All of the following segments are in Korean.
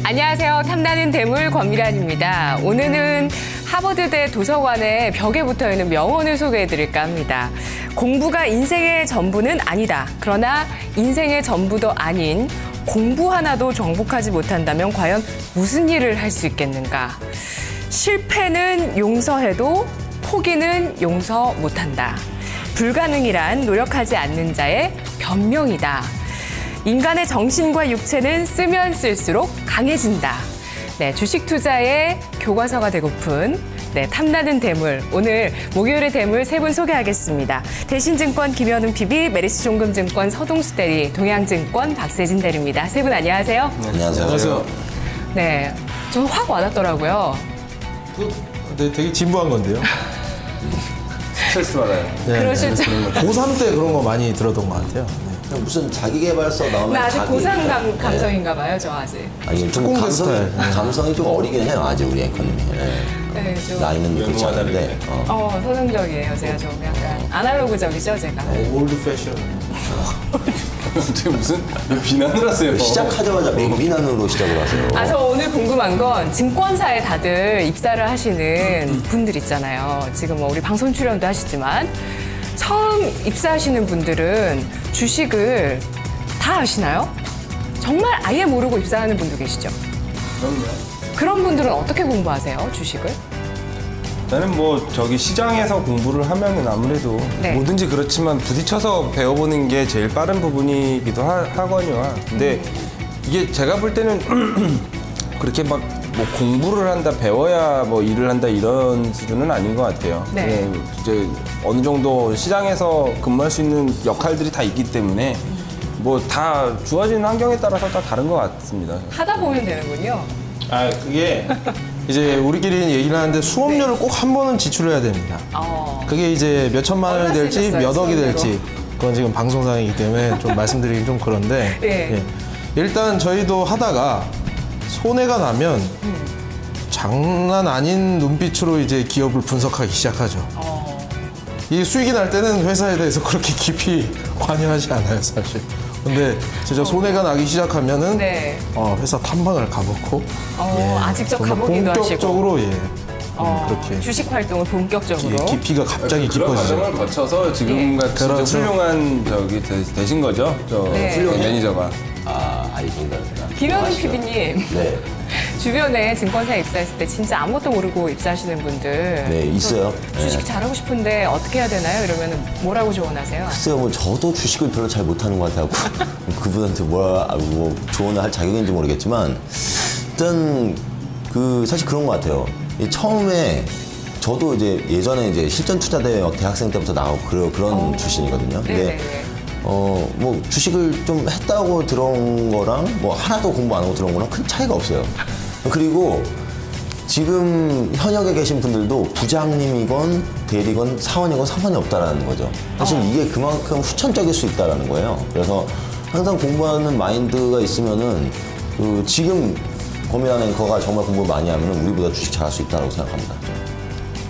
안녕하세요. 탐나는 대물 권미란입니다. 오늘은 하버드대 도서관에 벽에 붙어있는 명언을 소개해드릴까 합니다. 공부가 인생의 전부는 아니다. 그러나 인생의 전부도 아닌 공부 하나도 정복하지 못한다면 과연 무슨 일을 할 수 있겠는가. 실패는 용서해도 포기는 용서 못한다. 불가능이란 노력하지 않는 자의 변명이다. 인간의 정신과 육체는 쓰면 쓸수록 강해진다. 네, 주식 투자의 교과서가 되고픈 탐나는 대물. 오늘 목요일의 대물 세 분 소개하겠습니다. 대신증권 김현웅 PB, 메리츠종금증권 서동수 대리, 동양증권 박세진 대리입니다. 세 분 안녕하세요. 네, 안녕하세요. 네, 좀 확 와닿더라고요. 네, 되게 진부한 건데요. 스트레스 받아요. 네, 그러실 줄. 고3 때 그런 거 많이 들었던 것 같아요. 네. 무슨 자기계발서 나오면 나 아직 고3 감성인가 봐요, 저 아직. 아니, 좀 감성이 좀 어리긴 해요, 아직 우리 앵커님이. 네, 좀. 나이는 그렇지 않은데. 서정적이에요, 제가 좀 약간. 아날로그적이죠, 제가. 올드 패션. 지금 무슨 비난을 하세요? 시작하자마자 맹비난으로 시작을 하세요. 저 오늘 궁금한 건 증권사에 다들 입사를 하시는 분들 있잖아요. 지금 우리 방송 출연도 하시지만 처음 입사하시는 분들은 주식을 다 아시나요? 정말 아예 모르고 입사하는 분도 계시죠? 그럼요. 그런 분들은 어떻게 공부하세요, 주식을? 나는 시장에서 공부를 하면은 아무래도 뭐든지 그렇지만 부딪혀서 배워보는 게 제일 빠른 부분이기도 하거든요. 근데 이게 제가 볼 때는 그렇게 공부를 한다, 배워야 일을 한다 이런 수준은 아닌 것 같아요. 네. 이제 어느 정도 시장에서 근무할 수 있는 역할들이 다 있기 때문에 다 주어진 환경에 따라서 다 다른 것 같습니다. 하다 보면 되는군요. 그게 이제 우리끼리 얘기를 하는데 수업료를 꼭 한 번은 지출해야 됩니다. 그게 이제 몇 천만 원이 될지 몇 억이 될지 그건 지금 방송상이기 때문에 좀 말씀드리긴 좀 그런데 예. 일단 저희도 하다가 손해가 나면 장난 아닌 눈빛으로 이제 기업을 분석하기 시작하죠. 이 수익이 날 때는 회사에 대해서 그렇게 깊이 관여하지 않아요, 사실. 근데 진짜 손해가 나기 시작하면은 회사 탐방을 가보고 직접 가보기도 본격적으로 하시고 그렇게 주식 활동을 본격적으로 깊이가 갑자기 그런 깊어지죠. 과정을 거쳐서 지금같이 그렇죠. 훌륭한 되신 거죠, 훌륭한 매니저가. 알겠습니다. 김현웅 PB님. 네. 주변에 증권사에 입사했을 때 진짜 아무것도 모르고 입사하시는 분들 네, 있어요. 주식 잘하고 싶은데 어떻게 해야 되나요? 이러면 뭐라고 조언하세요? 글쎄요, 저도 주식을 별로 잘 못하는 것 같아요. 그분한테 조언을 할 자격인지 모르겠지만 일단 사실 그런 것 같아요. 처음에 저도 이제 예전에 이제 실전 투자대회 대학생 때부터 나오고 그런 출신이거든요. 근데 주식을 좀 했다고 들어온 거랑 하나도 공부 안 하고 들어온 거랑 큰 차이가 없어요. 그리고 지금 현역에 계신 분들도 부장님이건 대리건 사원이건 상관이 없다라는 거죠. 사실 이게 그만큼 후천적일 수 있다라는 거예요. 그래서 항상 공부하는 마인드가 있으면은 지금 고민하는 앵커가 정말 공부를 많이 하면 우리보다 주식 잘할 수 있다고 생각합니다.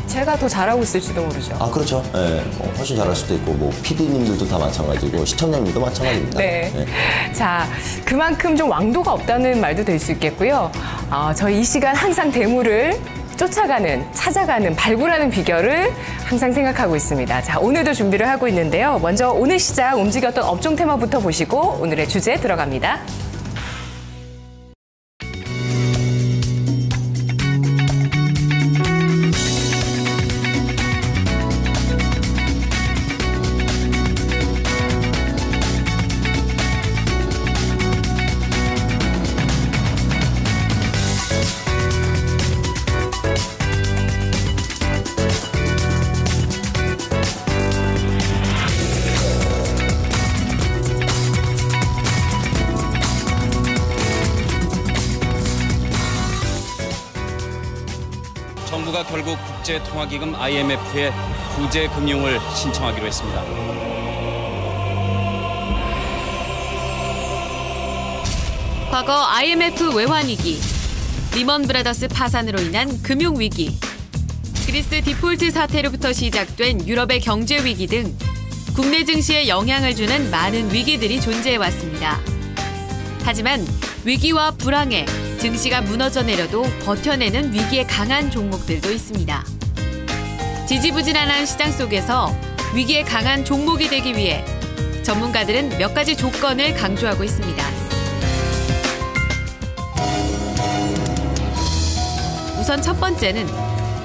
제가 더 잘하고 있을지도 모르죠. 그렇죠. 네, 훨씬 잘할 수도 있고 PD님들도 다 마찬가지고 시청자님들도 마찬가지입니다. 네. 자, 그만큼 좀 왕도가 없다는 말도 될 수 있겠고요. 저희 이 시간 항상 대물을 찾아가는, 발굴하는 비결을 항상 생각하고 있습니다. 자, 오늘도 준비를 하고 있는데요. 먼저 오늘 시장 움직였던 업종 테마부터 보시고 오늘의 주제 들어갑니다. 정부가 결국 국제통화기금 IMF에 구제 금융을 신청하기로 했습니다. 과거 IMF 외환위기, 리먼 브라더스 파산으로 인한 금융위기, 그리스 디폴트 사태로부터 시작된 유럽의 경제위기 등 국내 증시에 영향을 주는 많은 위기들이 존재해왔습니다. 하지만 위기와 불황에 증시가 무너져 내려도 버텨내는 위기에 강한 종목들도 있습니다. 지지부진한 시장 속에서 위기에 강한 종목이 되기 위해 전문가들은 몇 가지 조건을 강조하고 있습니다. 우선 첫 번째는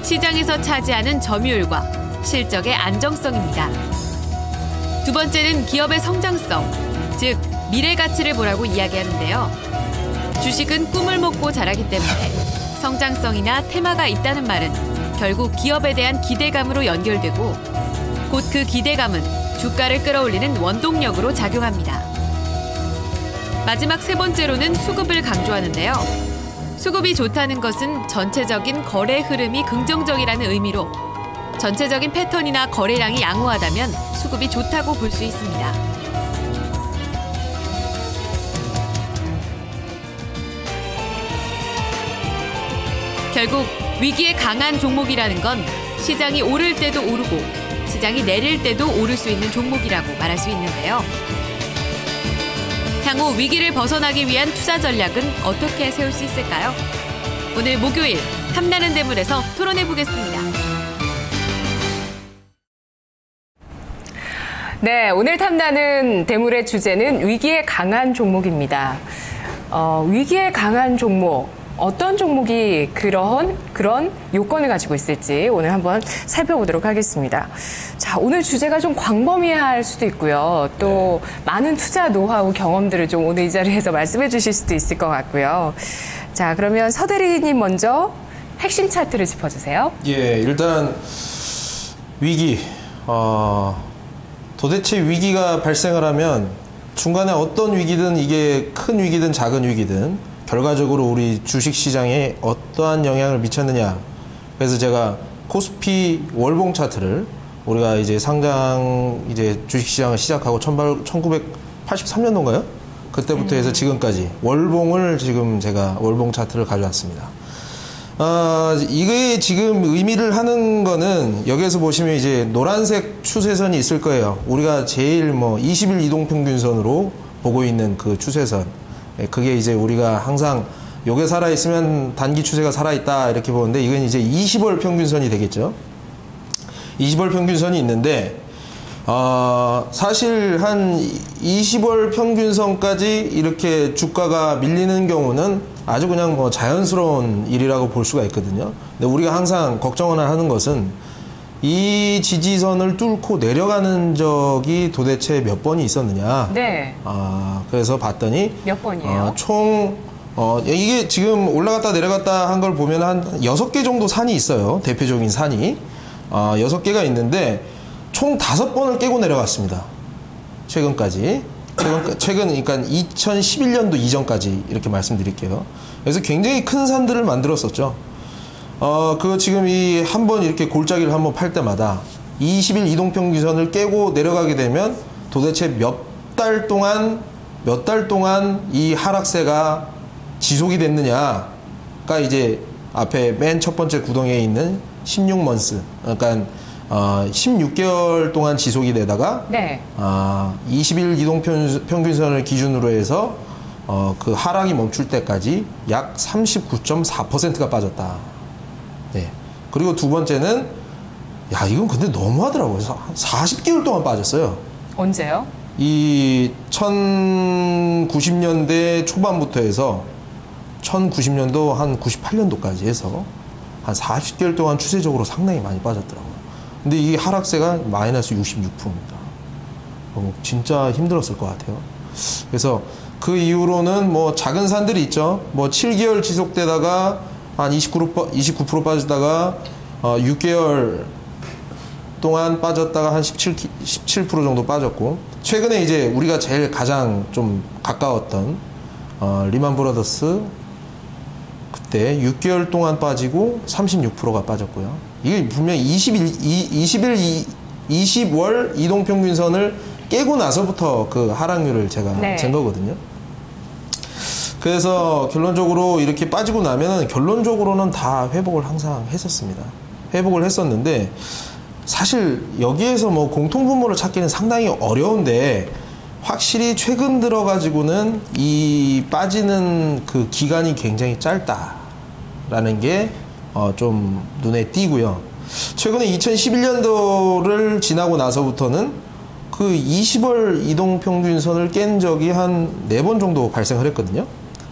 시장에서 차지하는 점유율과 실적의 안정성입니다. 두 번째는 기업의 성장성, 즉 미래 가치를 보라고 이야기하는데요. 주식은 꿈을 먹고 자라기 때문에 성장성이나 테마가 있다는 말은 결국 기업에 대한 기대감으로 연결되고 곧 그 기대감은 주가를 끌어올리는 원동력으로 작용합니다. 마지막 세 번째로는 수급을 강조하는데요. 수급이 좋다는 것은 전체적인 거래 흐름이 긍정적이라는 의미로 전체적인 패턴이나 거래량이 양호하다면 수급이 좋다고 볼 수 있습니다. 결국 위기에 강한 종목이라는 건 시장이 오를 때도 오르고 시장이 내릴 때도 오를 수 있는 종목이라고 말할 수 있는데요. 향후 위기를 벗어나기 위한 투자 전략은 어떻게 세울 수 있을까요? 오늘 목요일 탐나는 대물에서 토론해 보겠습니다. 네, 오늘 탐나는 대물의 주제는 위기에 강한 종목입니다. 위기에 강한 종목, 어떤 종목이 그런 요건을 가지고 있을지 오늘 한번 살펴보도록 하겠습니다. 자, 오늘 주제가 좀 광범위할 수도 있고요. 또 많은 투자 노하우 경험들을 좀 오늘 이 자리에서 말씀해 주실 수도 있을 것 같고요. 자, 그러면 서대리님 먼저 핵심 차트를 짚어주세요. 예, 일단 위기. 도대체 위기가 발생을 하면 중간에 어떤 위기든 이게 큰 위기든 작은 위기든 결과적으로 우리 주식시장에 어떠한 영향을 미쳤느냐. 그래서 제가 코스피 월봉 차트를 우리가 이제 상장 이제 주식시장을 시작하고 1983년도인가요? 그때부터 해서 지금까지 월봉을 지금 제가 월봉 차트를 가져왔습니다. 이게 지금 의미를 하는 거는 여기에서 보시면 이제 노란색 추세선이 있을 거예요. 우리가 제일 20일 이동평균선으로 보고 있는 그 추세선. 그게 이제 우리가 항상 요게 살아있으면 단기 추세가 살아있다 이렇게 보는데 이건 이제 20월 평균선이 되겠죠. 20월 평균선이 있는데, 사실 한 20월 평균선까지 이렇게 주가가 밀리는 경우는 아주 그냥 자연스러운 일이라고 볼 수가 있거든요. 근데 우리가 항상 걱정을 하는 것은 이 지지선을 뚫고 내려가는 적이 도대체 몇 번이 있었느냐. 네. 그래서 봤더니 몇 번이에요? 이게 지금 올라갔다 내려갔다 한 걸 보면 한 6개 정도 산이 있어요. 대표적인 산이. 6개가 있는데 총 5번을 깨고 내려갔습니다. 최근까지. 최근, 그러니까 2011년도 이전까지 이렇게 말씀드릴게요. 그래서 굉장히 큰 산들을 만들었었죠. 지금 이 한번 이렇게 골짜기를 한번 팔 때마다 20일 이동평균선을 깨고 내려가게 되면 도대체 몇 달 동안 이 하락세가 지속이 됐느냐가 이제 앞에 맨 첫 번째 구덩이에 있는 16months. 그러니까 16개월 동안 지속이 되다가 네. 20일 이동평균선을 기준으로 해서 그 하락이 멈출 때까지 약 39.4%가 빠졌다. 네. 그리고 두 번째는 이건 근데 너무하더라고요. 40개월 동안 빠졌어요. 언제요? 이 1090년대 초반부터 해서 1090년도 한 98년도까지 해서 한 40개월 동안 추세적으로 상당히 많이 빠졌더라고요. 근데 이 하락세가 마이너스 66%입니다. 진짜 힘들었을 것 같아요. 그래서 그 이후로는 작은 산들이 있죠. 7개월 지속되다가 한 29% 빠지다가 6개월 동안 빠졌다가 한 17% 정도 빠졌고, 최근에 이제 우리가 제일 가장 좀 가까웠던 리만 브라더스 그때 6개월 동안 빠지고 36%가 빠졌고요. 이게 분명히 20월 이동평균선을 깨고 나서부터 그 하락률을 제가 잰 거거든요. 그래서 결론적으로 이렇게 빠지고 나면은 결론적으로는 다 회복을 항상 했었습니다. 회복을 했었는데 사실 여기에서 공통분모를 찾기는 상당히 어려운데 확실히 최근 들어가지고는 이 빠지는 그 기간이 굉장히 짧다라는 게 좀 눈에 띄고요. 최근에 2011년도를 지나고 나서부터는 그 20월 이동평균선을 깬 적이 한 4번 정도 발생을 했거든요.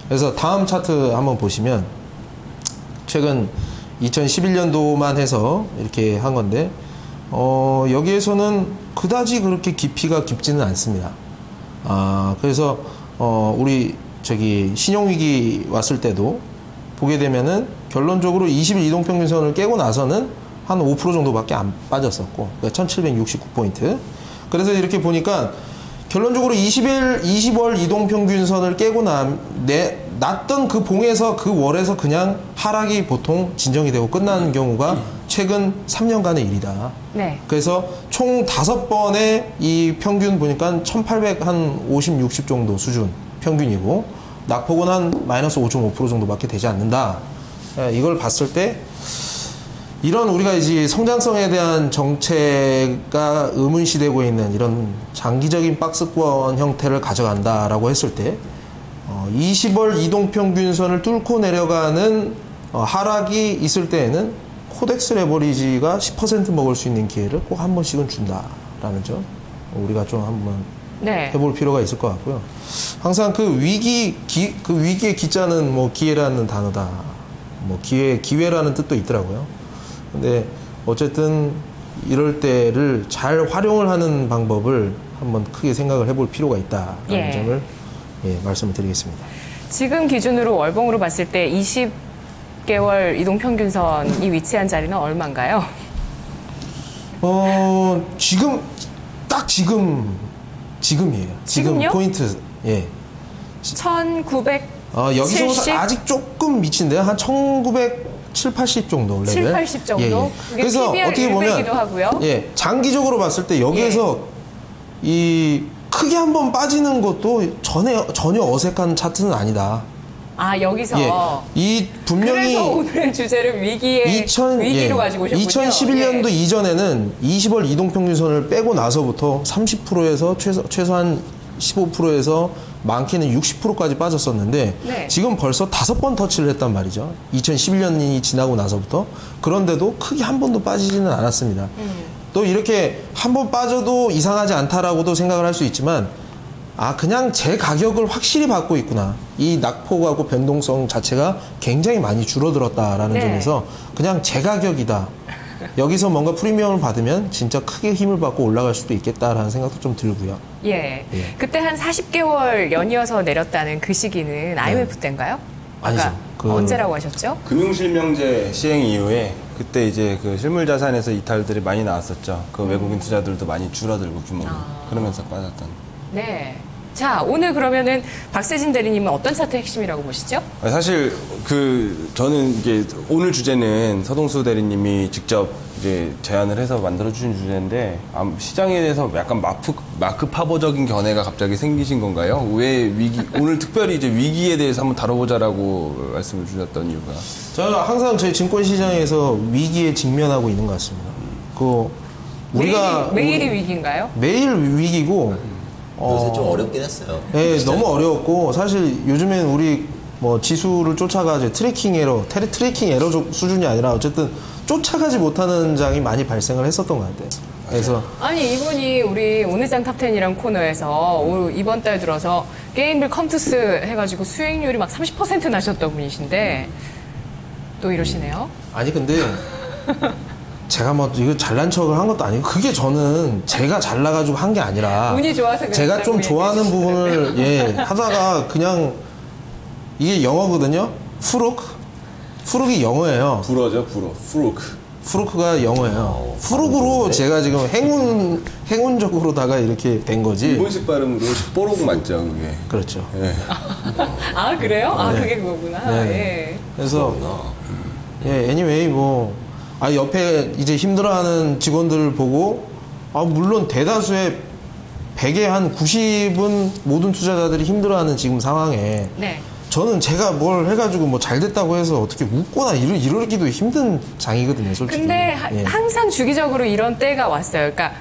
그래서 다음 차트 한번 보시면 최근 2011년도만 해서 이렇게 한 건데 여기에서는 그다지 그렇게 깊이가 깊지는 않습니다. 그래서 우리 신용위기 왔을 때도 보게 되면은 결론적으로 20일 이동평균선을 깨고 나서는 한 5% 정도밖에 안 빠졌었고, 그러니까 1769포인트. 그래서 이렇게 보니까 결론적으로 20월 이동평균선을 깨고 났던 그 봉에서 그 월에서 그냥 하락이 보통 진정이 되고 끝나는 경우가 최근 3년간의 일이다. 네. 그래서 총 5번의 이 평균 보니까 1800 한 50, 60 정도 수준 평균이고, 낙폭은 한 마이너스 5.5% 정도밖에 되지 않는다. 이걸 봤을 때 이런 우리가 이제 성장성에 대한 정체가 의문시되고 있는 이런 장기적인 박스권 형태를 가져간다라고 했을 때 20월 이동평균선을 뚫고 내려가는 하락이 있을 때에는 코덱스 레버리지가 10% 먹을 수 있는 기회를 꼭 한 번씩은 준다라는 점 우리가 좀 한번 해볼 필요가 있을 것 같고요. 항상 그 위기의 기자는 뭐 기회라는 단어다. 뭐 기회라는 뜻도 있더라고요. 근데 어쨌든 이럴 때를 잘 활용을 하는 방법을 한번 크게 생각을 해볼 필요가 있다라는 점을 말씀을 드리겠습니다. 지금 기준으로 월봉으로 봤을 때 20개월 이동평균선이 위치한 자리는 얼마인가요? 지금이에요. 지금요? 포인트, 1970? 여기서 아직 조금 미친데요. 한 1970, 80 정도 레벨. 7, 80 정도? 그게 그래서 PBR 어떻게 보면, 100이기도 하고요. 장기적으로 봤을 때 여기에서 이 크게 한번 빠지는 것도 전혀 어색한 차트는 아니다. 여기서. 이 분명히 그래서 오늘의 주제를 위기로 가지고 오셨군요. 2011년도 이전에는 20월 이동평균선을 빼고 나서부터 30%에서 최소한 15%에서 많게는 60%까지 빠졌었는데 지금 벌써 5번 터치를 했단 말이죠. 2011년이 지나고 나서부터. 그런데도 크게 한 번도 빠지지는 않았습니다. 또 이렇게 한 번 빠져도 이상하지 않다라고도 생각을 할 수 있지만 그냥 제 가격을 확실히 받고 있구나. 이 낙폭하고 변동성 자체가 굉장히 많이 줄어들었다라는 점에서 그냥 제 가격이다. 여기서 뭔가 프리미엄을 받으면 진짜 크게 힘을 받고 올라갈 수도 있겠다라는 생각도 좀 들고요. 그때 한 40개월 연이어서 내렸다는 그 시기는 IMF 때인가요? 아니죠. 언제라고 하셨죠? 금융실명제 시행 이후에 그때 이제 그 실물자산에서 이탈들이 많이 나왔었죠. 그 외국인 투자들도 많이 줄어들고 규모가 그러면서 빠졌던. 자, 오늘 그러면은 박세진 대리님은 어떤 차트 핵심이라고 보시죠? 사실 저는 이게 오늘 주제는 서동수 대리님이 직접 이제 제안을 해서 만들어주신 주제인데 시장에 대해서 약간 마크 파보적인 견해가 갑자기 생기신 건가요? 왜 오늘 특별히 이제 위기에 대해서 한번 다뤄보자라고 말씀을 주셨던 이유가? 저는 항상 저희 증권시장에서 위기에 직면하고 있는 것 같습니다. 매일이 위기인가요? 매일 위기고. 요새 좀 어렵긴 했어요. 너무 어려웠고 사실 요즘엔 우리 뭐 지수를 쫓아가지 트래킹 에러 수준이 아니라 어쨌든 쫓아가지 못하는 장이 많이 발생을 했었던 것 같아요. 그래서 이분이 우리 오늘장 탑10이란 코너에서 이번 달 들어서 게임빌 컴투스 해가지고 수익률이 막 30% 나셨던 분이신데 또 이러시네요. 근데 제가 뭐 이거 잘난 척을 한 것도 아니고 그게 저는 제가 잘나가지고 한 게 아니라 운이 좋아서 제가 좀 좋아하는 부분을 하다가 그냥 이게 영어거든요. 푸룩이 영어예요. 푸루크가 영어예요. 푸룩으로 제가 지금 행운적으로다가 이렇게 된 거지. 일본식 발음으로 뽀록 맞죠, 그게. 그렇죠. 그래요? 그게 그거구나. 그래서 anyway 옆에 이제 힘들어하는 직원들을 보고 물론 대다수의 100에 한 90은 모든 투자자들이 힘들어하는 지금 상황에 저는 제가 뭘 해가지고 뭐 잘 됐다고 해서 어떻게 웃거나 이러기도 힘든 장이거든요, 솔직히. 근데 항상 주기적으로 이런 때가 왔어요. 그러니까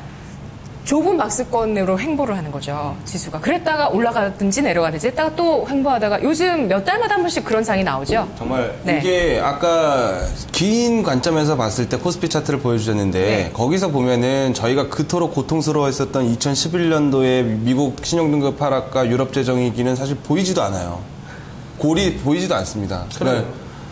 좁은 박스권으로 횡보를 하는 거죠. 지수가. 그랬다가 올라가든지 내려가든지 했다가 또 횡보하다가 요즘 몇 달마다 한 번씩 그런 장이 나오죠. 정말 네. 이게 아까 긴 관점에서 봤을 때 코스피 차트를 보여주셨는데 네. 거기서 보면은 저희가 그토록 고통스러워했었던 2011년도에 미국 신용등급 하락과 유럽 재정위기는 사실 보이지도 않아요. 골이 보이지도 않습니다.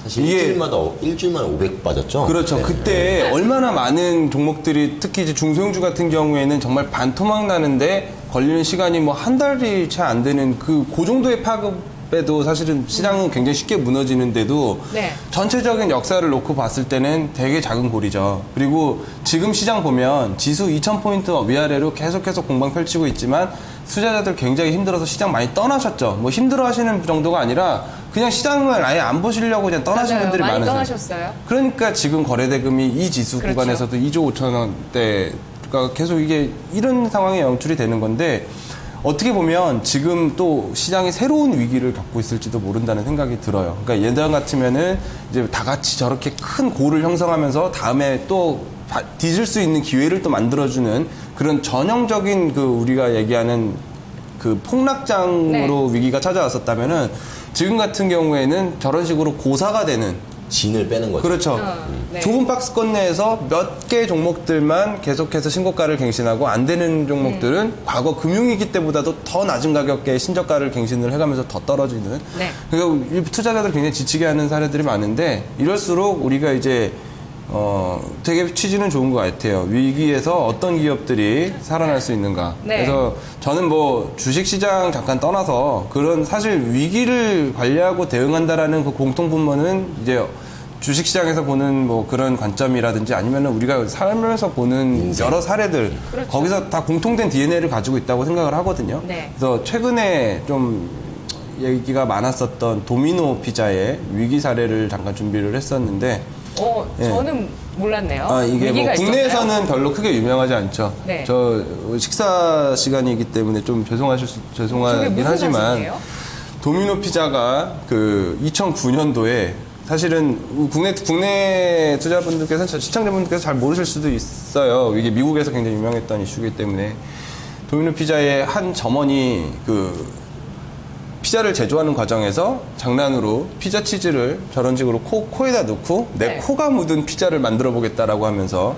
사실 일주일마다 500 빠졌죠? 그렇죠. 네. 그때 얼마나 많은 종목들이 특히 이제 중소형주 같은 경우에는 정말 반토막 나는데 걸리는 시간이 뭐 한 달이 채 안 되는 그 정도의 파급에도 사실은 시장은 굉장히 쉽게 무너지는데도 네. 전체적인 역사를 놓고 봤을 때는 되게 작은 골이죠. 그리고 지금 시장 보면 지수 2000포인트 위아래로 계속해서 공방 펼치고 있지만 투자자들 굉장히 힘들어서 시장 많이 떠나셨죠. 뭐 힘들어 하시는 정도가 아니라 그냥 시장을 아예 안 보시려고 그냥 떠나신 맞아요. 분들이 많이 많으세요. 떠나셨어요. 그러니까 지금 거래대금이 이 지수 그렇죠. 구간에서도 2조 5천 원대가 계속 이게 이런 상황에 연출이 되는 건데 어떻게 보면 지금 또 시장이 새로운 위기를 겪고 있을지도 모른다는 생각이 들어요. 그러니까 예전 같으면은 이제 다 같이 저렇게 큰 골을 형성하면서 다음에 또 뒤질 수 있는 기회를 또 만들어주는 그런 전형적인 그 우리가 얘기하는 그 폭락장으로 네. 위기가 찾아왔었다면은 지금 같은 경우에는 저런 식으로 고사가 되는 진을 빼는 거죠. 그렇죠. 네. 좁은 박스권 내에서 몇 개 종목들만 계속해서 신고가를 갱신하고 안 되는 종목들은 과거 금융위기 때보다도 더 낮은 가격에 신저가를 갱신을 해가면서 더 떨어지는. 네. 그리고 일부 투자자들 굉장히 지치게 하는 사례들이 많은데 이럴수록 우리가 이제 되게 취지는 좋은 것 같아요. 위기에서 어떤 기업들이 살아날 수 있는가. 네. 그래서 저는 뭐 주식시장 잠깐 떠나서 그런 사실 위기를 관리하고 대응한다라는 그 공통분모는 이제 주식시장에서 보는 뭐 그런 관점이라든지 아니면 우리가 살면서 보는 여러 사례들 그렇죠. 거기서 다 공통된 DNA를 가지고 있다고 생각을 하거든요. 네. 그래서 최근에 좀 얘기가 많았었던 도미노 피자의 위기 사례를 잠깐 준비를 했었는데 저는 몰랐네요. 이게 뭐 위기가 국내에서는 있었나요? 별로 크게 유명하지 않죠. 네. 저 식사 시간이기 때문에 좀 저게 죄송하긴 무슨 하지만 사실이에요? 도미노 피자가 그 2009년도에 사실은 국내 투자분들께서 시청자분들께서 잘 모르실 수도 있어요. 이게 미국에서 굉장히 유명했던 이슈이기 때문에 도미노 피자의 한 점원이 그 피자를 제조하는 과정에서 장난으로 피자 치즈를 저런 식으로 코에다 넣고 내 네. 코가 묻은 피자를 만들어 보겠다라고 하면서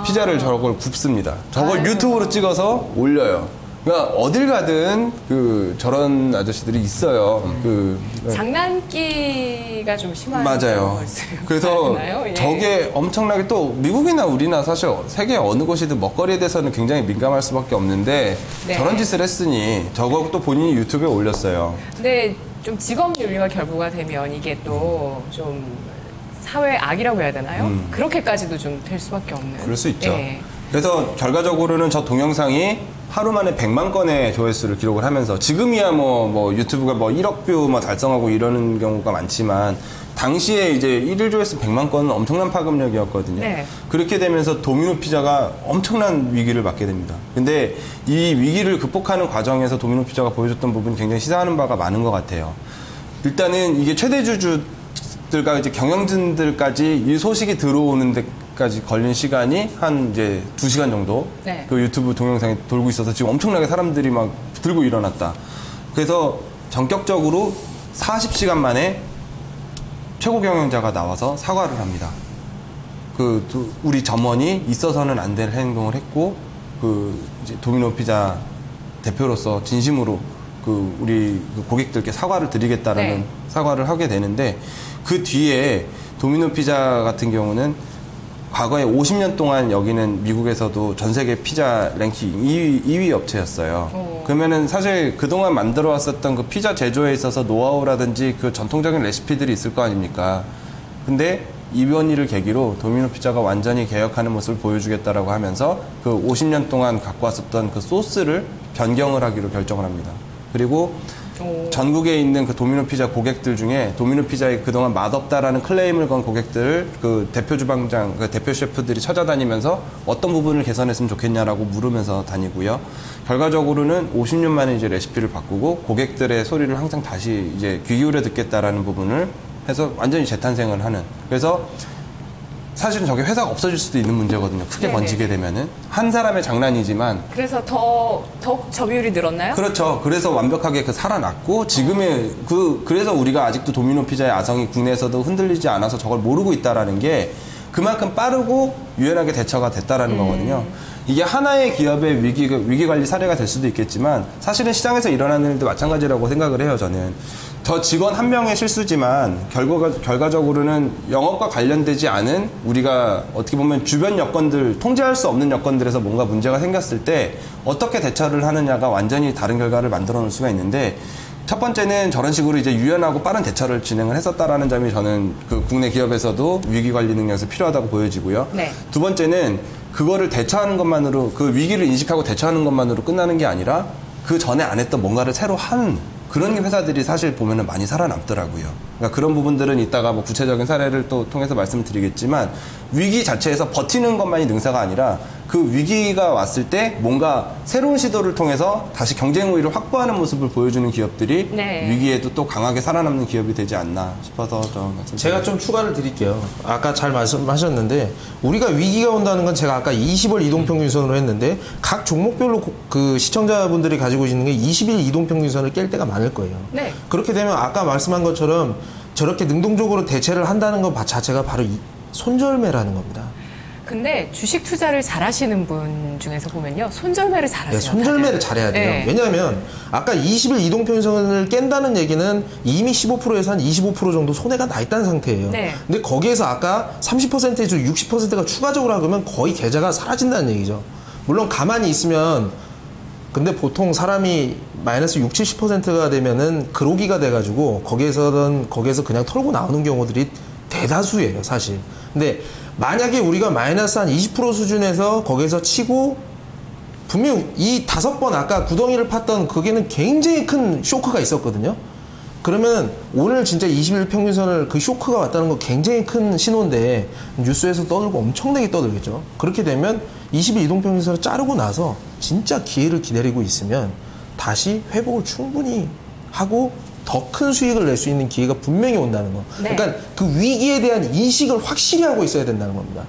피자를 저걸 굽습니다. 저걸 유튜브로 찍어서 올려요. 그러니까 어딜 가든 그 저런 아저씨들이 있어요. 장난기가 좀 심한 맞아요. 거였어요. 그래서 맞나요? 예. 저게 엄청나게 또 미국이나 우리나 사실 세계 어느 곳이든 먹거리에 대해서는 굉장히 민감할 수밖에 없는데 네. 저런 짓을 했으니 저거 또 본인이 유튜브에 올렸어요. 근데 좀 직업 윤리가 결부가 되면 이게 또 좀 사회 악이라고 해야 되나요? 그렇게까지도 좀 될 수밖에 없는. 그럴 수 있죠. 예. 그래서 결과적으로는 저 동영상이 하루 만에 100만 건의 조회수를 기록을 하면서 지금이야 뭐 유튜브가 뭐 1억 뷰 달성하고 이러는 경우가 많지만 당시에 이제 1일 조회수 100만 건은 엄청난 파급력이었거든요. 네. 그렇게 되면서 도미노 피자가 엄청난 위기를 맞게 됩니다. 근데 이 위기를 극복하는 과정에서 도미노 피자가 보여줬던 부분이 굉장히 시사하는 바가 많은 것 같아요. 일단은 이게 최대주주들과 이제 경영진들까지 이 소식이 들어오는 데까지 걸린 시간이 한 이제 2시간 정도 네. 그 유튜브 동영상이 돌고 있어서 지금 엄청나게 사람들이 막 들고 일어났다. 그래서 전격적으로 40시간 만에 최고 경영자가 나와서 사과를 합니다. 우리 점원이 있어서는 안 될 행동을 했고 이제 도미노 피자 대표로서 진심으로 우리 고객들께 사과를 드리겠다라는 네. 사과를 하게 되는데 그 뒤에 도미노 피자 같은 경우는 과거에 50년 동안 여기는 미국에서도 전 세계 피자 랭킹 2위 업체였어요. 그러면은 사실 그동안 만들어 왔었던 그 피자 제조에 있어서 노하우라든지 그 전통적인 레시피들이 있을 거 아닙니까? 근데 이번 일을 계기로 도미노 피자가 완전히 개혁하는 모습을 보여주겠다라고 하면서 그 50년 동안 갖고 왔었던 그 소스를 변경을 하기로 결정을 합니다. 그리고 전국에 있는 그 도미노 피자 고객들 중에 도미노 피자에 그동안 맛없다라는 클레임을 건 고객들을 그 대표 주방장, 그 대표 셰프들이 찾아다니면서 어떤 부분을 개선했으면 좋겠냐라고 물으면서 다니고요. 결과적으로는 50년 만에 이제 레시피를 바꾸고 고객들의 소리를 항상 다시 이제 귀 기울여 듣겠다라는 부분을 해서 완전히 재탄생을 하는. 그래서 사실은 저게 회사가 없어질 수도 있는 문제거든요. 크게 네네. 번지게 되면은. 한 사람의 장난이지만. 그래서 더 점유율이 늘었나요? 그렇죠. 그래서 완벽하게 살아났고, 지금의 그래서 우리가 아직도 도미노 피자의 아성이 국내에서도 흔들리지 않아서 저걸 모르고 있다라는 게 그만큼 빠르고 유연하게 대처가 됐다라는 거거든요. 이게 하나의 기업의 위기 관리 사례가 될 수도 있겠지만 사실은 시장에서 일어나는 일도 마찬가지라고 생각을 해요, 저는. 저 직원 한 명의 실수지만 결과적으로는 영업과 관련되지 않은 우리가 어떻게 보면 주변 여건들, 통제할 수 없는 여건들에서 뭔가 문제가 생겼을 때 어떻게 대처를 하느냐가 완전히 다른 결과를 만들어 놓을 수가 있는데, 첫 번째는 저런 식으로 이제 유연하고 빠른 대처를 진행을 했었다라는 점이 저는 그 국내 기업에서도 위기 관리 능력에서 필요하다고 보여지고요. 네. 두 번째는 그거를 대처하는 것만으로, 그 위기를 인식하고 대처하는 것만으로 끝나는 게 아니라 그 전에 안 했던 뭔가를 새로 하는 그런 회사들이 사실 보면은 많이 살아남더라고요. 그러니까 그런 부분들은 이따가 뭐 구체적인 사례를 또 통해서 말씀을 드리겠지만, 위기 자체에서 버티는 것만이 능사가 아니라 그 위기가 왔을 때 뭔가 새로운 시도를 통해서 다시 경쟁 우위를 확보하는 모습을 보여주는 기업들이 네. 위기에도 또 강하게 살아남는 기업이 되지 않나 싶어서 좀 제가 좀 추가를 드릴게요. 아까 잘 말씀하셨는데 우리가 위기가 온다는 건 제가 아까 20월 이동평균선으로 했는데 각 종목별로 그 시청자분들이 가지고 있는 게 20일 이동평균선을 깰 때가 많을 거예요. 네. 그렇게 되면 아까 말씀한 것처럼 저렇게 능동적으로 대체를 한다는 것 자체가 바로 손절매라는 겁니다. 근데 주식 투자를 잘하시는 분 중에서 보면요, 손절매를 잘하세요. 네, 손절매를 다들. 잘해야 돼요. 네. 왜냐하면 아까 20일 이동평균선을 깬다는 얘기는 이미 15%에서 한 25% 정도 손해가 나 있다는 상태예요. 네. 근데 거기에서 아까 30%에서 60%가 추가적으로 하면 거의 계좌가 사라진다는 얘기죠. 물론 가만히 있으면, 근데 보통 사람이 마이너스 60, 70%가 되면은 그로기가 돼가지고 거기에서 그냥 털고 나오는 경우들이 대다수예요, 사실. 근데 만약에 우리가 마이너스 한 20% 수준에서 거기에서 치고, 분명 이 5번 아까 구덩이를 팠던 그게는 굉장히 큰 쇼크가 있었거든요. 그러면 오늘 진짜 20일 평균선을 그 쇼크가 왔다는 거 굉장히 큰 신호인데 뉴스에서 떠들고 엄청나게 떠들겠죠. 그렇게 되면 20일 이동평균선을 자르고 나서 진짜 기회를 기다리고 있으면 다시 회복을 충분히 하고 더 큰 수익을 낼 수 있는 기회가 분명히 온다는 거. 네. 그러니까 그 위기에 대한 인식을 확실히 하고 있어야 된다는 겁니다.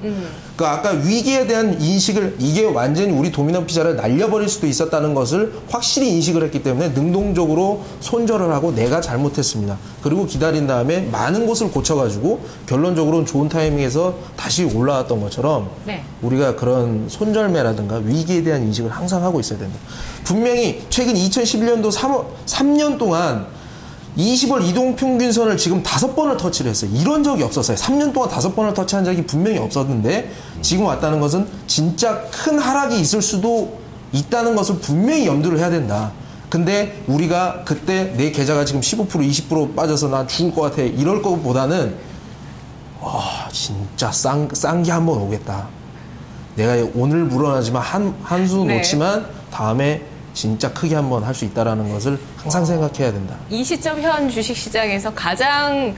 그 아까 위기에 대한 인식을, 이게 완전히 우리 도미노 피자를 날려버릴 수도 있었다는 것을 확실히 인식을 했기 때문에 능동적으로 손절을 하고 내가 잘못했습니다. 그리고 기다린 다음에 많은 곳을 고쳐가지고 결론적으로는 좋은 타이밍에서 다시 올라왔던 것처럼 네. 우리가 그런 손절매라든가 위기에 대한 인식을 항상 하고 있어야 된다. 분명히 최근 2011년도 3년 동안 20월 이동평균선을 지금 5번을 터치를 했어요. 이런 적이 없었어요. 3년 동안 5번을 터치한 적이 분명히 없었는데 지금 왔다는 것은 진짜 큰 하락이 있을 수도 있다는 것을 분명히 염두를 해야 된다. 근데 우리가 그때 내 계좌가 지금 15%, 20% 빠져서 나 죽을 것 같아, 이럴 것보다는 진짜 싼 게 한번 오겠다. 내가 오늘 불어나지만 한 수 네. 놓지만 다음에 진짜 크게 한번 할 수 있다라는 것을 항상 생각해야 된다. 이 시점 현 주식시장에서 가장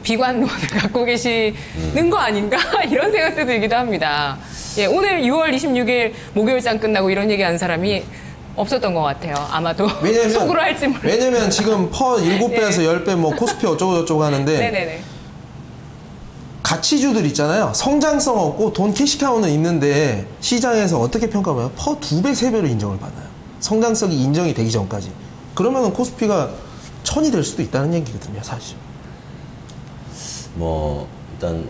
비관론을 갖고 계시는 거 아닌가 이런 생각도 들기도 합니다. 예, 오늘 6월 26일 목요일장 끝나고 이런 얘기하는 사람이 없었던 것 같아요. 아마도 속으로 할지 모르겠어요. 왜냐면 지금 퍼 7배에서 10배 뭐 코스피 어쩌고저쩌고 하는데 네네네. 가치주들 있잖아요. 성장성 없고 돈 캐시카우는 있는데 시장에서 어떻게 평가하면 퍼 2배, 3배로 인정을 받아요. 성장성이 인정이 되기 전까지. 그러면 코스피가 1000이 될 수도 있다는 얘기거든요, 사실. 뭐 일단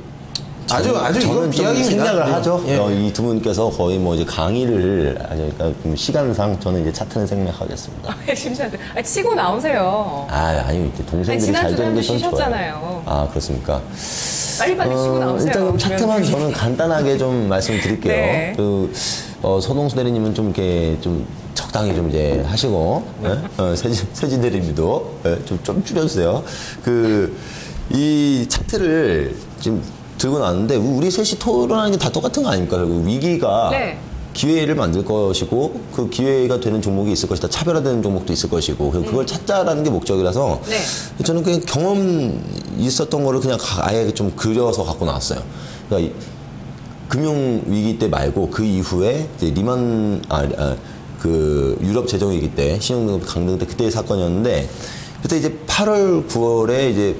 아주 저는 좀 비약입니다. 생각을 네. 하죠. 예. 이 두 분께서 거의 뭐 이제 강의를 그러니까 좀 시간상 저는 이제 차트는 생략하겠습니다. 심사들 치고 나오세요. 아니 이제 동생들이 잘 되는 게 전 좋아요. 쉬셨잖아요. 아, 그렇습니까? 빨리빨리 치고 나오세요. 일단 그럼 차트만 저는 간단하게 좀 말씀드릴게요. 네. 서동수 대리님은 좀 이렇게 좀 적당히 좀 이제 하시고, 세진 대리님도 좀 줄여주세요. 이 차트를 지금 들고 나왔는데 우리 셋이 토론하는 게 다 똑같은 거 아닙니까? 결국 위기가 네. 기회를 만들 것이고 그 기회가 되는 종목이 있을 것이다. 차별화되는 종목도 있을 것이고 그걸 찾자라는 게 목적이라서 네. 저는 그냥 경험 있었던 거를 그냥 아예 좀 그려서 갖고 나왔어요. 그러니까 금융 위기 때 말고 그 이후에 이제 그 유럽 재정 위기 때 신용등급 강등 때 그때의 사건이었는데 그때 이제 8월 9월에 이제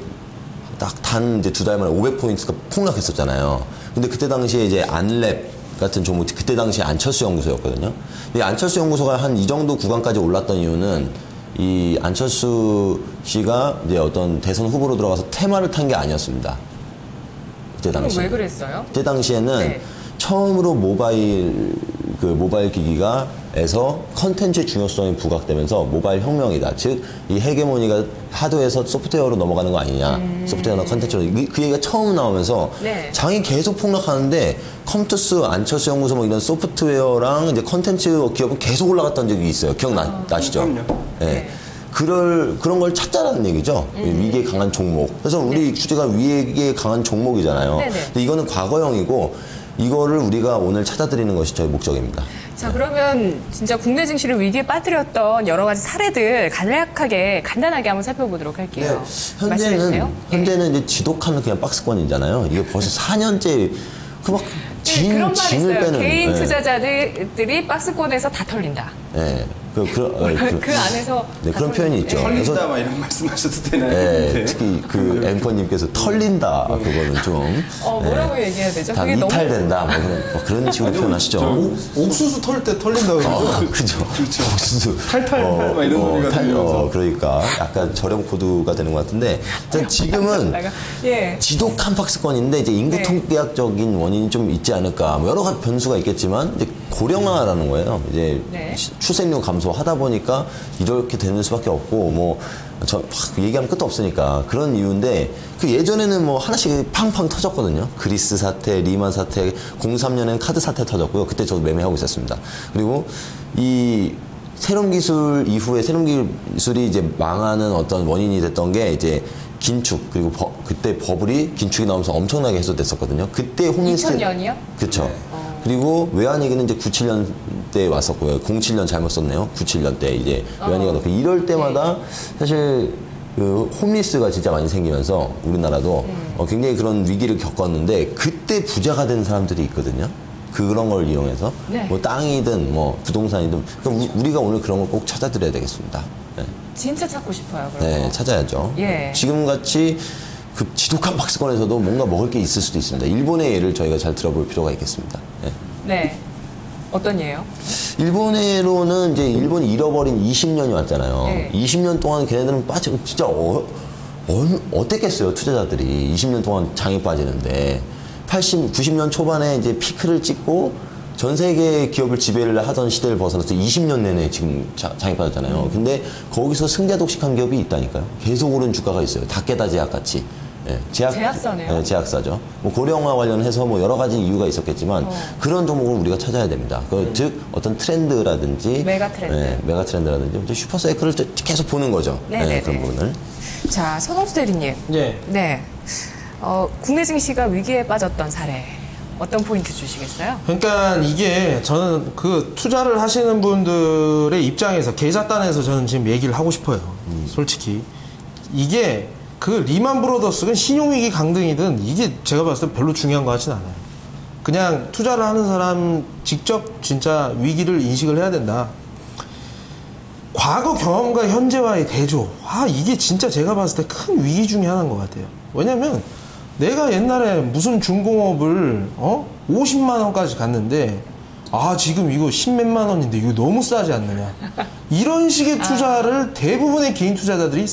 딱 단 이제 2달 만에 500포인트가 폭락했었잖아요. 근데 그때 당시에 이제 안랩 같은 종목, 그때 당시에 안철수 연구소였거든요. 이 안철수 연구소가 한 이 정도 구간까지 올랐던 이유는 이 안철수 씨가 이제 어떤 대선 후보로 들어가서 테마를 탄 게 아니었습니다. 그때 당시. 왜 그랬어요? 그때 당시에는 처음으로 모바일 기기가에서 컨텐츠의 중요성이 부각되면서 모바일 혁명이다. 즉, 이 헤게모니가 하드웨어에서 소프트웨어로 넘어가는 거 아니냐. 소프트웨어나 컨텐츠로. 그 얘기가 처음 나오면서 장이 계속 폭락하는데 컴투스, 안철수 연구소 뭐 이런 소프트웨어랑 이제 컨텐츠 기업은 계속 올라갔던 적이 있어요. 기억나시죠? 네. 그런 걸 찾자라는 얘기죠. 위기에 강한 종목. 그래서 우리 주제가 위기에 강한 종목이잖아요. 근데 이거는 과거형이고 이거를 우리가 오늘 찾아드리는 것이 저희 목적입니다. 자, 그러면 진짜 국내 증시를 위기에 빠뜨렸던 여러 가지 사례들 간단하게 한번 살펴보도록 할게요. 현재는 이제 지독한 그냥 박스권이잖아요. 이게 벌써 4년째 그런 말 있어요. 개인 투자자들이 박스권에서 다 털린다. 네. 그 안에서 그런 표현이 있죠. 털린다 막 이런 말씀하셔도 되나요? 네, 특히 그 앵커님께서 털린다 그거는 좀 뭐라고 얘기해야 되죠? 다 이탈된다 뭐 그런 식으로 표현하시죠. 옥수수 털 때 털린다고 그죠. 옥수수 탈탈 막 이런 소리가 들려서 그러니까 약간 저렴 코드가 되는 것 같은데 지금은 지독한 박스권인데 이제 인구 통계학적인 원인이 좀 있지 않을까. 뭐 여러 가지 변수가 있겠지만 이제 고령화라는 거예요. 이제 출생률 감소하다 보니까 이렇게 되는 수밖에 없고 얘기하면 끝도 없으니까 그런 이유인데 그 예전에는 뭐 하나씩 팡팡 터졌거든요. 그리스 사태, 리만 사태, 03년에는 카드 사태 터졌고요. 그때 저도 매매하고 있었습니다. 그리고 이 새로운 기술 이후에 새로운 기술이 이제 망하는 어떤 원인이 됐던 게 이제 긴축, 그리고 그때 버블이 긴축이 나오면서 엄청나게 해소됐었거든요. 그때 호민스 2000년이요? 그렇죠. 그리고 외환위기는 이제 97년 때 왔었고요. 07년 잘못 썼네요. 97년 때 이제 외환위기가 났고 이럴 때마다 사실 그 홈리스가 진짜 많이 생기면서 우리나라도 굉장히 그런 위기를 겪었는데 그때 부자가 된 사람들이 있거든요. 그런 걸 이용해서 뭐 땅이든 뭐 부동산이든 그러니까 우리가 오늘 그런 걸 꼭 찾아드려야 되겠습니다. 네. 진짜 찾고 싶어요. 그럼. 네, 찾아야죠. 지금같이 그 지독한 박스권에서도 뭔가 먹을 게 있을 수도 있습니다. 일본의 예를 저희가 잘 들어볼 필요가 있겠습니다. 네. 어떤 예요? 일본의 예로는 이제 일본이 잃어버린 20년이 왔잖아요. 20년 동안 걔네들은 빠지고 진짜 어땠겠어요, 투자자들이. 20년 동안 장이 빠지는데 90년 초반에 이제 피크를 찍고 전 세계 기업을 지배를 하던 시대를 벗어나서 20년 내내 지금 장이 빠졌잖아요. 근데 거기서 승자 독식한 기업이 있다니까요. 계속 오른 주가가 있어요. 다케다 제약 같이. 제약사네요. 네, 제약사죠. 뭐 고령화 관련해서 뭐 여러 가지 이유가 있었겠지만 그런 종목을 우리가 찾아야 됩니다. 즉 어떤 트렌드라든지 메가트렌드라든지 슈퍼사이클을 계속 보는 거죠. 그런 부분을. 자, 선홍수 대리님. 국내 증시가 위기에 빠졌던 사례 어떤 포인트 주시겠어요? 그러니까 이게 저는 그 투자를 하시는 분들의 입장에서 계좌단에서 저는 지금 얘기를 하고 싶어요. 솔직히 이게 그 리만 브로더스건 신용위기 강등이든 이게 제가 봤을 때 별로 중요한 것 같진 않아요. 그냥 투자를 하는 사람 직접 진짜 위기를 인식을 해야 된다. 과거 경험과 현재와의 대조. 이게 진짜 제가 봤을 때 큰 위기 중에 하나인 것 같아요. 왜냐면 내가 옛날에 무슨 중공업을 50만 원까지 갔는데 지금 이거 10몇만 원인데 이거 너무 싸지 않느냐. 이런 식의 투자를 대부분의 개인 투자자들이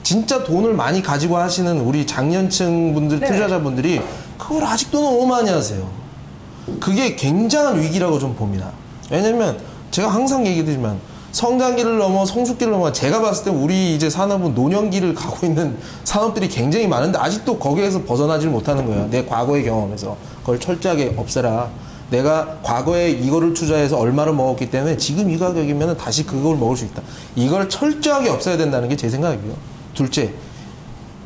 진짜 돈을 많이 가지고 하시는 우리 장년층 분들, 투자자분들이 그걸 아직도 너무 많이 하세요. 그게 굉장한 위기라고 좀 봅니다. 왜냐면 제가 항상 얘기드리지만 성장기를 넘어 성숙기를 넘어 제가 봤을 때 우리 이제 산업은 노년기를 가고 있는 산업들이 굉장히 많은데 아직도 거기에서 벗어나질 못하는 거예요. 내 과거의 경험에서. 그걸 철저하게 없애라. 내가 과거에 이거를 투자해서 얼마를 먹었기 때문에 지금 이 가격이면 다시 그걸 먹을 수 있다. 이걸 철저하게 없애야 된다는 게 제 생각이고요. 둘째,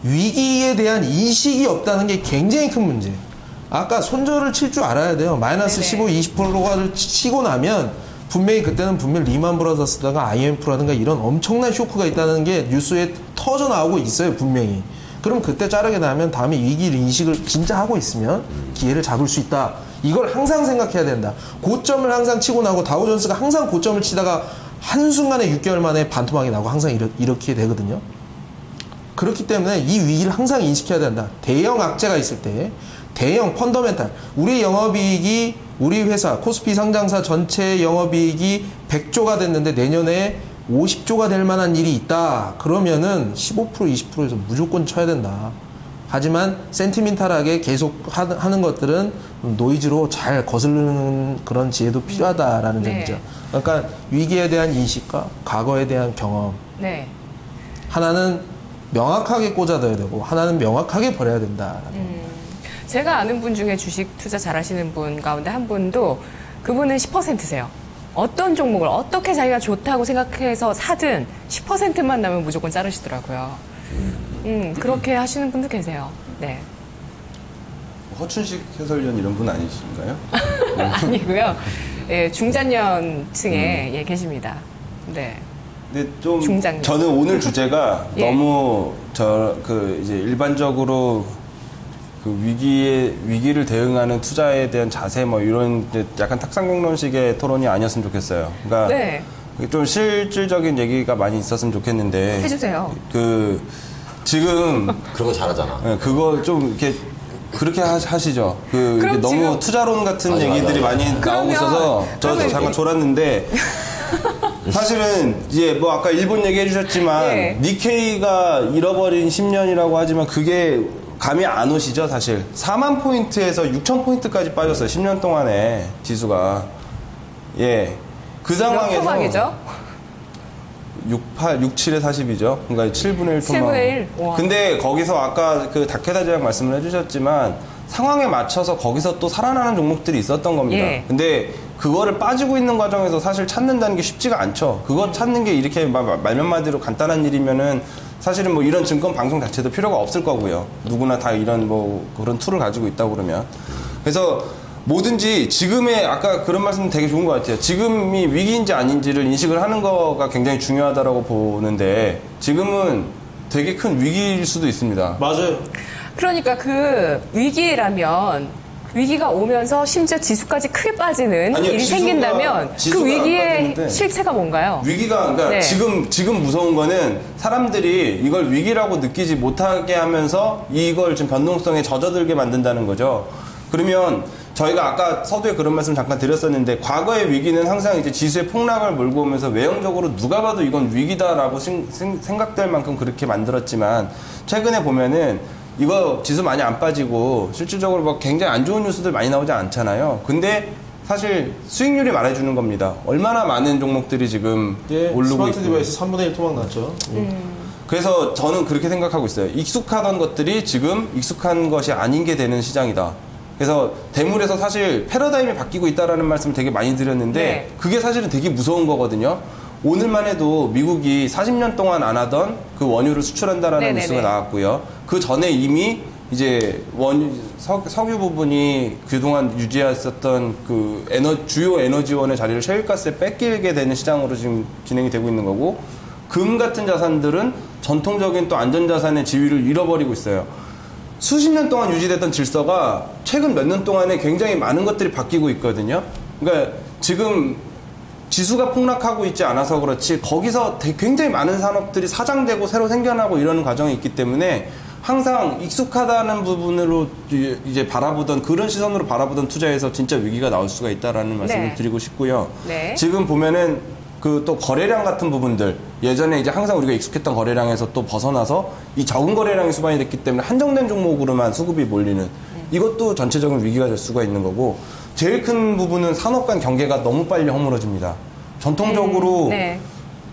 위기에 대한 인식이 없다는 게 굉장히 큰 문제예요. 아까 손절을 칠 줄 알아야 돼요. 마이너스 15, 20%를 치고 나면 분명히 그때는 리만 브라더스라든가 IMF라든가 이런 엄청난 쇼크가 있다는 게 뉴스에 터져 나오고 있어요, 분명히. 그럼 그때 자르게 나면 다음에 위기 인식을 진짜 하고 있으면 기회를 잡을 수 있다. 이걸 항상 생각해야 된다. 고점을 항상 치고 나고 다우존스가 항상 고점을 치다가 한순간에 6개월 만에 반토막이 나고 항상 이렇게 되거든요. 그렇기 때문에 이 위기를 항상 인식해야 된다. 대형 악재가 있을 때 대형 펀더멘탈, 우리 영업이익이 우리 회사 코스피 상장사 전체 영업이익이 100조가 됐는데 내년에 50조가 될 만한 일이 있다. 그러면은 15% 20%에서 무조건 쳐야 된다. 하지만 센티멘탈하게 계속 하는 것들은 노이즈로 잘 거스르는 그런 지혜도 필요하다라는 점이죠. 그러니까 위기에 대한 인식과 과거에 대한 경험. 네. 하나는 명확하게 꽂아둬야 되고 하나는 명확하게 버려야 된다. 제가 아는 분 중에 주식 투자 잘하시는 분 가운데 한 분도 그분은 10%세요. 어떤 종목을 어떻게 자기가 좋다고 생각해서 사든 10%만 나면 무조건 자르시더라고요. 그렇게 하시는 분도 계세요. 네. 허춘식 해설위원 이런 분 아니신가요? 아니고요. 예, 중장년층에 예, 계십니다. 네. 근데 좀 중장년. 저는 오늘 주제가 예. 너무 이제 일반적으로 그 위기를 대응하는 투자에 대한 자세 뭐 이런 이제 약간 탁상공론식의 토론이 아니었으면 좋겠어요. 그러니까 네. 좀 실질적인 얘기가 많이 있었으면 좋겠는데. 해주세요. 지금 그런 거 잘하잖아. 네, 그거 좀 이렇게 그렇게 하시죠. 이게 너무 투자론 같은 얘기들이 많이 나오고 있어서 저도 잠깐 졸았는데. 사실은 이제 뭐 아까 일본 얘기해 주셨지만 네. 니케이가 잃어버린 10년이라고 하지만 그게 감이 안 오시죠, 사실. 4만 포인트에서 6천 포인트까지 빠졌어요. 10년 동안에 지수가. 예. 그 상황에서 몇 토막이죠? 67에 40이죠. 그러니까 7분의 1 토막. 7분의 1. 와. 근데 거기서 아까 그 다케다 제약 말씀을 해주셨지만 상황에 맞춰서 거기서 또 살아나는 종목들이 있었던 겁니다. 예. 근데 그거를 빠지고 있는 과정에서 사실 찾는다는 게 쉽지가 않죠. 그거 찾는 게 이렇게 말면마디로 간단한 일이면은 사실은 뭐 이런 증권 방송 자체도 필요가 없을 거고요. 누구나 다 이런 뭐 그런 툴을 가지고 있다고 그러면. 그래서 뭐든지 지금의 아까 그런 말씀 되게 좋은 것 같아요. 지금이 위기인지 아닌지를 인식을 하는 거가 굉장히 중요하다고 보는데 지금은 되게 큰 위기일 수도 있습니다. 맞아요. 그러니까 그 위기가 오면서 심지어 지수까지 크게 빠지는 아니요, 일이 생긴다면 그 위기의 실체가 뭔가요? 위기가 그러니까 네. 지금 무서운 거는 사람들이 이걸 위기라고 느끼지 못하게 하면서 이걸 지금 변동성에 젖어들게 만든다는 거죠. 그러면 저희가 아까 서두에 그런 말씀 잠깐 드렸었는데 과거의 위기는 항상 이제 지수의 폭락을 몰고 오면서 외형적으로 누가 봐도 이건 위기다라고 생각될 만큼 그렇게 만들었지만 최근에 보면은 이거 지수 많이 안 빠지고 실질적으로 막 굉장히 안 좋은 뉴스들 많이 나오지 않잖아요. 근데 사실 수익률이 말해주는 겁니다. 얼마나 많은 종목들이 지금 오르고 스마트 있고. 디바이스 3분의 1 토막 났죠. 그래서 저는 그렇게 생각하고 있어요. 익숙하던 것들이 지금 익숙한 것이 아닌 게 되는 시장이다. 그래서 대물에서 사실 패러다임이 바뀌고 있다라는 말씀을 되게 많이 드렸는데 네. 그게 사실은 되게 무서운 거거든요. 오늘만 해도 미국이 40년 동안 안 하던 그 원유를 수출한다라는 네네네. 뉴스가 나왔고요. 그 전에 이미 이제 석유 부분이 그동안 유지했었던 그 주요 에너지원의 자리를 셰일가스에 뺏기게 되는 시장으로 지금 진행이 되고 있는 거고 금 같은 자산들은 전통적인 또 안전자산의 지위를 잃어버리고 있어요. 수십 년 동안 유지됐던 질서가 최근 몇 년 동안에 굉장히 많은 것들이 바뀌고 있거든요. 그러니까 지금 지수가 폭락하고 있지 않아서 그렇지 거기서 굉장히 많은 산업들이 사장되고 새로 생겨나고 이러는 과정이 있기 때문에 항상 익숙하다는 부분으로 이제 바라보던 그런 시선으로 바라보던 투자에서 진짜 위기가 나올 수가 있다라는 말씀을 네. 드리고 싶고요. 네. 지금 보면은 그 또 거래량 같은 부분들 예전에 이제 항상 우리가 익숙했던 거래량에서 또 벗어나서 이 적은 거래량이 수반이 됐기 때문에 한정된 종목으로만 수급이 몰리는 이것도 전체적인 위기가 될 수가 있는 거고 제일 큰 부분은 산업 간 경계가 너무 빨리 허물어집니다. 전통적으로 네.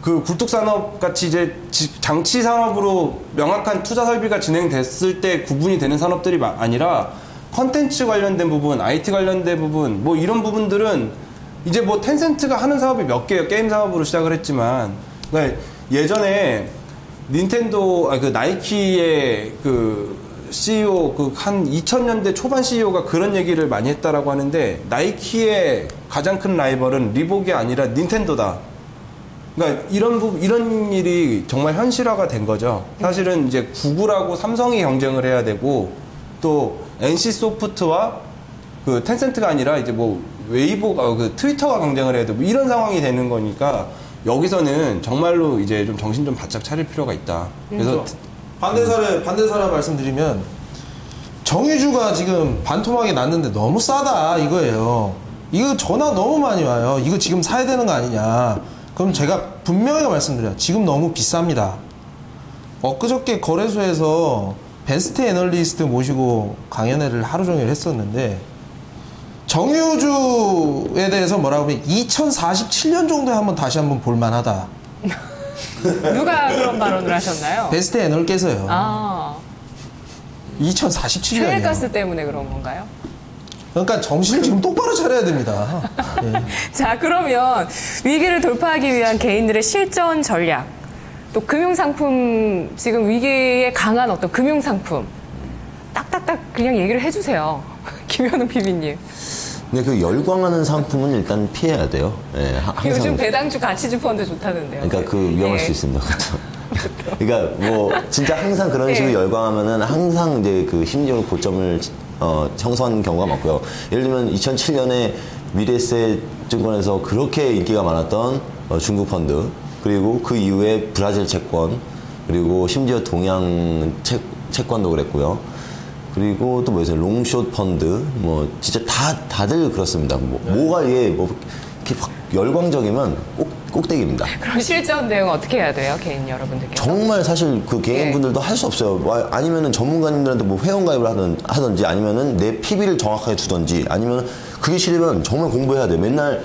그 굴뚝산업 같이 이제 장치 산업으로 명확한 투자 설비가 진행됐을 때 구분이 되는 산업들이 아니라 컨텐츠 관련된 부분, IT 관련된 부분 뭐 이런 부분들은 이제 뭐 텐센트가 하는 사업이 몇 개예요. 게임 사업으로 시작을 했지만 그러니까 예전에 닌텐도 그 나이키의 그 CEO 그 한 2000년대 초반 CEO가 그런 얘기를 많이 했다라고 하는데 나이키의 가장 큰 라이벌은 리복이 아니라 닌텐도다. 그러니까 이런 일이 정말 현실화가 된 거죠. 사실은 이제 구글하고 삼성이 경쟁을 해야 되고 또 NC 소프트와 그 텐센트가 아니라 이제 뭐 웨이보가 그 트위터가 경쟁을 해야 되고 이런 상황이 되는 거니까 여기서는 정말로 이제 좀 정신 좀 바짝 차릴 필요가 있다. 그래서 반대사를 말씀드리면 정유주가 지금 반토막이 났는데 너무 싸다 이거예요. 이거 전화 너무 많이 와요. 이거 지금 사야 되는 거 아니냐. 그럼 제가 분명히 말씀드려요. 지금 너무 비쌉니다. 엊그저께 거래소에서 베스트 애널리스트 모시고 강연회를 하루 종일 했었는데 정유주에 대해서 뭐라고 하면 2047년 정도에 다시 한번 볼만하다. 누가 그런 발언을 하셨나요? 베스트 애널께서요. 아. 2047년이요. 셰일가스 때문에 그런 건가요? 그러니까 정신을 지금 똑바로 차려야 됩니다. 예. 자, 그러면 위기를 돌파하기 위한 개인들의 실전 전략, 또 금융상품, 지금 위기에 강한 어떤 금융상품, 딱딱딱 그냥 얘기를 해주세요. 김현웅 PB님. 근데 그 열광하는 상품은 일단 피해야 돼요. 예, 항상. 요즘 배당주 가치주 펀드 좋다는데요. 그러니까 그 위험할 수 있습니다. 그러니까 뭐 진짜 항상 그런 식으로 열광하면은 항상 이제 그 심리적 고점을 형성하는 경우가 많고요. 예를 들면 2007년에 미래세 증권에서 그렇게 인기가 많았던 중국 펀드, 그리고 그 이후에 브라질 채권, 그리고 심지어 동양 채권도 그랬고요. 그리고 또 뭐 있어요? 롱숏 펀드, 뭐 진짜 다들 그렇습니다. 뭐가 이게 뭐 이렇게 막 열광적이면 꼭대기입니다. 그럼 실전 대응 어떻게 해야 돼요, 개인 여러분들께서? 정말 사실 그 개인분들도 할 수 없어요. 아니면은 전문가님들한테 뭐 회원가입을 하든지, 아니면은 내 PB를 정확하게 두든지, 아니면 그게 싫으면 정말 공부해야 돼. 맨날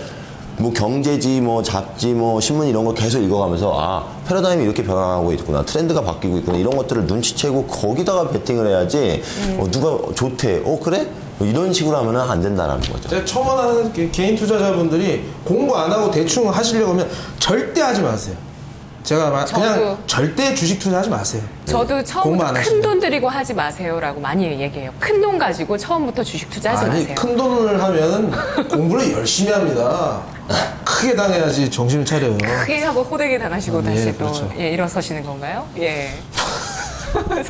뭐 경제지, 뭐 잡지, 뭐 신문 이런 거 계속 읽어가면서 패러다임이 이렇게 변화하고 있구나, 트렌드가 바뀌고 있구나, 이런 것들을 눈치채고 거기다가 베팅을 해야지. 누가 좋대, 그래? 뭐 이런 식으로 하면 안 된다라는 거죠. 제가 첨언하는 개인 투자자분들이 공부 안 하고 대충 하시려고 하면 절대 하지 마세요. 제가 그냥 절대 주식 투자하지 마세요. 저도 처음부터 큰 돈 들이고 하지 마세요라고 많이 얘기해요. 큰 돈 가지고 처음부터 주식 투자하지 마세요. 큰 돈을 하면은 공부를 열심히 합니다. 크게 당해야지 정신을 차려요. 크게 하고 호되게 당하시고 다시 또 그렇죠. 일어서시는 건가요? 예.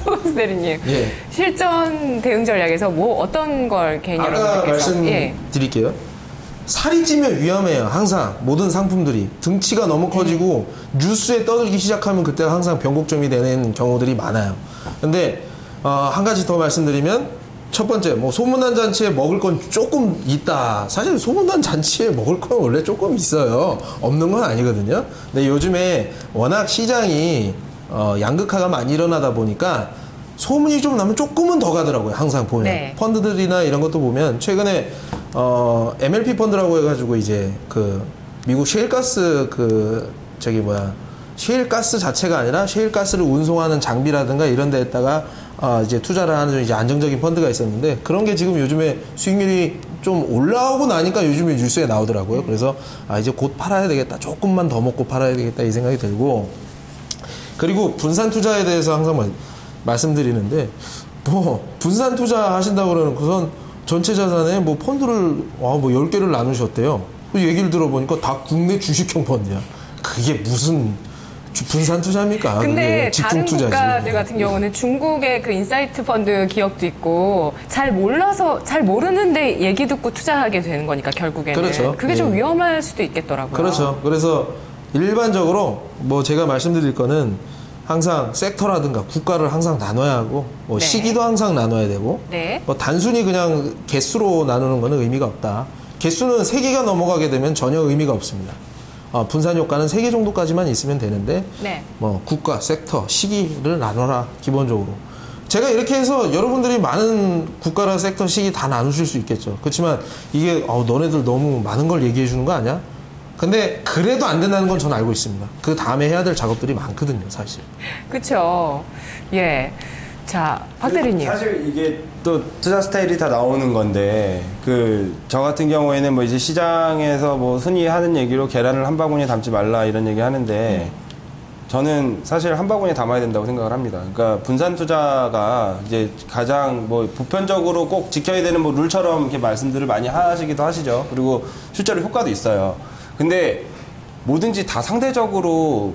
서강수 대리님, 예. 실전 대응 전략에서 뭐 어떤 걸 개인 여러분들께서 아까 말씀드릴게요. 살이 찌면 위험해요. 항상 모든 상품들이 등치가 너무 커지고 뉴스에 떠들기 시작하면 그때가 항상 변곡점이 되는 경우들이 많아요. 근데 한 가지 더 말씀드리면, 첫 번째, 뭐 소문난 잔치에 먹을 건 조금 있다. 사실 소문난 잔치에 먹을 건 원래 조금 있어요. 없는 건 아니거든요. 근데 요즘에 워낙 시장이 양극화가 많이 일어나다 보니까 소문이 좀 나면 조금은 더 가더라고요. 항상 보면. 네. 펀드들이나 이런 것도 보면 최근에 MLP 펀드라고 해가지고 이제 그 미국 셰일가스 셰일가스 자체가 아니라 셰일가스를 운송하는 장비라든가 이런 데에다가 이제 투자를 하는 이제 안정적인 펀드가 있었는데, 그런 게 지금 요즘에 수익률이 좀 올라오고 나니까 요즘에 뉴스에 나오더라고요. 그래서 이제 곧 팔아야 되겠다. 조금만 더 먹고 팔아야 되겠다 이 생각이 들고, 그리고 분산 투자에 대해서 항상 말씀드리는데, 뭐 분산 투자 하신다고 그러는고선 전체 자산에 뭐 펀드를 뭐 10개를 나누셨대요. 얘기를 들어보니까 다 국내 주식형 펀드야. 그게 무슨 분산 투자입니까? 근데 집중 다른 투자지. 국가들 같은 경우는 중국의 그 인사이트 펀드 기업도 있고 잘 모르는데 얘기 듣고 투자하게 되는 거니까 결국에는. 그렇죠. 그게 좀 위험할 수도 있겠더라고요. 그렇죠. 그래서 일반적으로 뭐 제가 말씀드릴 거는 항상 섹터라든가 국가를 항상 나눠야 하고, 뭐 네. 시기도 항상 나눠야 되고, 네. 뭐 단순히 그냥 개수로 나누는 거는 의미가 없다. 개수는 3개가 넘어가게 되면 전혀 의미가 없습니다. 분산 효과는 3개 정도까지만 있으면 되는데, 네. 뭐 국가, 섹터, 시기를 나눠라 기본적으로. 제가 이렇게 해서 여러분들이 많은 국가나 섹터, 시기 다 나누실 수 있겠죠. 그렇지만 이게 너네들 너무 많은 걸 얘기해 주는 거 아니야? 근데 그래도 안 된다는 건 저는 알고 있습니다. 그 다음에 해야 될 작업들이 많거든요, 사실. 그렇죠. 예. 자, 박 대리님. 사실 이게 또 투자 스타일이 다 나오는 건데, 저 같은 경우에는 뭐 이제 시장에서 뭐 흔히 하는 얘기로 계란을 한 바구니에 담지 말라 이런 얘기 하는데, 저는 사실 한 바구니에 담아야 된다고 생각을 합니다. 그러니까 분산 투자가 이제 가장 뭐 보편적으로 꼭 지켜야 되는 뭐 룰처럼 이렇게 말씀들을 많이 하시기도 하시죠. 그리고 실제로 효과도 있어요. 근데 뭐든지 다 상대적으로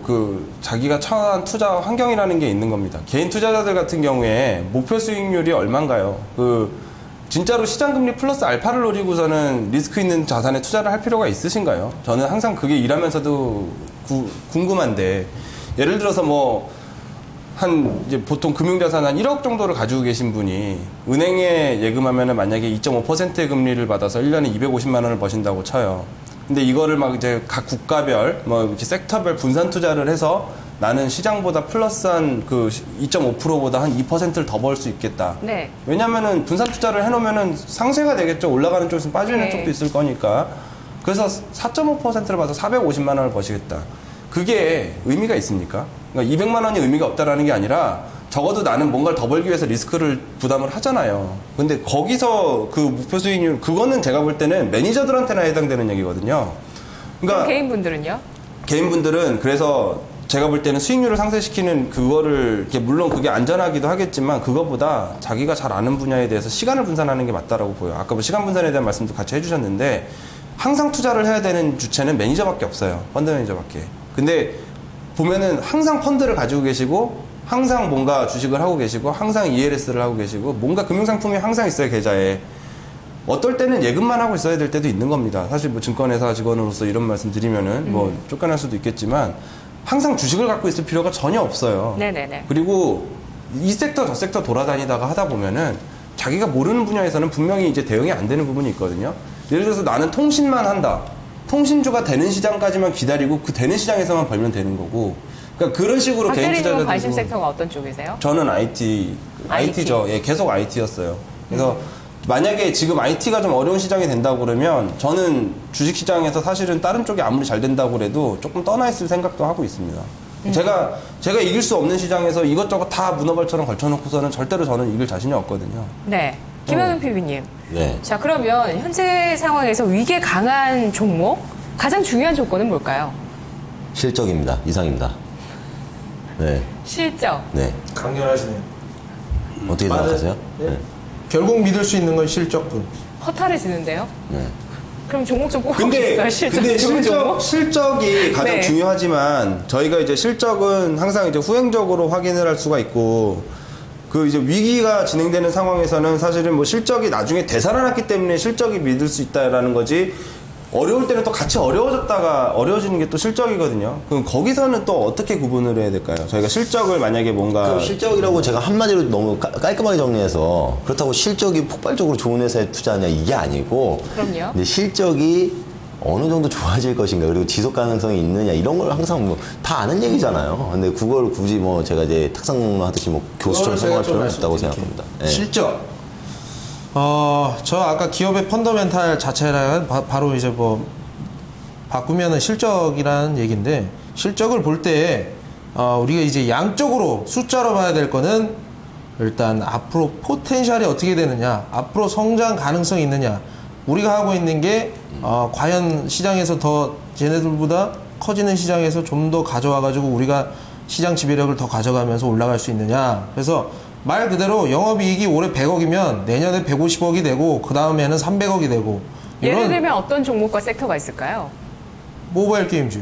자기가 처한 투자 환경이라는 게 있는 겁니다. 개인 투자자들 같은 경우에 목표 수익률이 얼마인가요? 진짜로 시장금리 플러스 알파를 노리고서는 리스크 있는 자산에 투자를 할 필요가 있으신가요? 저는 항상 그게 일하면서도 궁금한데, 예를 들어서 뭐 이제 보통 금융자산 한 1억 정도를 가지고 계신 분이 은행에 예금하면은 만약에 2.5%의 금리를 받아서 1년에 250만 원을 버신다고 쳐요. 근데 이거를 막 이제 각 국가별, 뭐 이렇게 섹터별 분산 투자를 해서 나는 시장보다 플러스한 그 2.5%보다 한 2%를 더 벌 수 있겠다. 네. 왜냐면은 분산 투자를 해놓으면은 상쇄가 되겠죠. 올라가는 쪽에서 빠지는 네. 쪽도 있을 거니까. 그래서 4.5%를 받아서 450만 원을 버시겠다. 그게 의미가 있습니까? 그러니까 200만 원이 의미가 없다라는 게 아니라 적어도 나는 뭔가를 더 벌기 위해서 리스크를 부담을 하잖아요. 근데 거기서 그 목표 수익률, 그거는 제가 볼 때는 매니저들한테나 해당되는 얘기거든요. 그러니까 개인분들은요? 개인분들은 그래서 제가 볼 때는 수익률을 상쇄시키는 그거를 이렇게 물론 그게 안전하기도 하겠지만 그거보다 자기가 잘 아는 분야에 대해서 시간을 분산하는 게 맞다라고 보여요. 아까 뭐 시간 분산에 대한 말씀도 같이 해주셨는데 항상 투자를 해야 되는 주체는 매니저밖에 없어요. 펀드 매니저밖에. 근데 보면은 항상 펀드를 가지고 계시고 항상 뭔가 주식을 하고 계시고 항상 ELS를 하고 계시고 뭔가 금융상품이 항상 있어요, 계좌에. 어떨 때는 예금만 하고 있어야 될 때도 있는 겁니다. 사실 뭐 증권회사 직원으로서 이런 말씀 드리면은 뭐 쫓겨날 수도 있겠지만 항상 주식을 갖고 있을 필요가 전혀 없어요. 네네네. 그리고 이 섹터 저 섹터 돌아다니다가 하다 보면은 자기가 모르는 분야에서는 분명히 이제 대응이 안 되는 부분이 있거든요. 예를 들어서 나는 통신만 한다. 통신주가 되는 시장까지만 기다리고 그 되는 시장에서만 벌면 되는 거고. 그러니까 그런 식으로 개인 투자자들 관심 섹터가 어떤 쪽이세요? 저는 IT죠. 예, 계속 IT였어요. 그래서 만약에 지금 IT가 좀 어려운 시장이 된다고 그러면 저는 주식시장에서 사실은 다른 쪽이 아무리 잘 된다고 그래도 조금 떠나 있을 생각도 하고 있습니다. 제가 이길 수 없는 시장에서 이것저것 다 문어발처럼 걸쳐놓고서는 절대로 저는 이길 자신이 없거든요. 네. 김현웅 PB님. 네. 자, 그러면 현재 상황에서 위기에 강한 종목, 가장 중요한 조건은 뭘까요? 실적입니다. 이상입니다. 네. 실적. 네. 강렬하시네요. 어떻게 생각하세요? 네. 결국 믿을 수 있는 건 실적뿐. 허탈해지는데요? 네. 그럼 종목 좀 뽑아주세요. 근데 실적이 가장 네. 중요하지만 저희가 이제 실적은 항상 이제 후행적으로 확인을 할 수가 있고 그 이제 위기가 진행되는 상황에서는 사실은 뭐 실적이 나중에 되살아났기 때문에 실적이 믿을 수 있다라는 거지 어려울 때는 또 같이 어려워지는 게 또 실적이거든요. 그럼 거기서는 또 어떻게 구분을 해야 될까요? 저희가 실적을 만약에 뭔가 실적이라고 제가 한마디로 너무 깔끔하게 정리해서 그렇다고 실적이 폭발적으로 좋은 회사에 투자하냐 이게 아니고 그럼요. 근데 실적이 어느 정도 좋아질 것인가 그리고 지속 가능성이 있느냐 이런 걸 항상 뭐 다 아는 얘기잖아요. 근데 그걸 굳이 뭐 제가 이제 탁상 하듯이 뭐 교수처럼 설명할 필요는 없다고 생각합니다. 네. 실적. 저 아까 기업의 펀더멘탈 자체라 바로 이제 뭐 바꾸면은 실적이라는 얘기인데 실적을 볼 때 우리가 이제 양적으로 숫자로 봐야 될 거는 일단 앞으로 포텐셜이 어떻게 되느냐, 앞으로 성장 가능성이 있느냐. 우리가 하고 있는 게 과연 시장에서 더 쟤네들보다 커지는 시장에서 좀 더 가져와가지고 우리가 시장 지배력을 더 가져가면서 올라갈 수 있느냐. 그래서 말 그대로 영업이익이 올해 100억이면 내년에 150억이 되고 그 다음에는 300억이 되고 예를 들면 어떤 종목과 섹터가 있을까요? 모바일 게임주.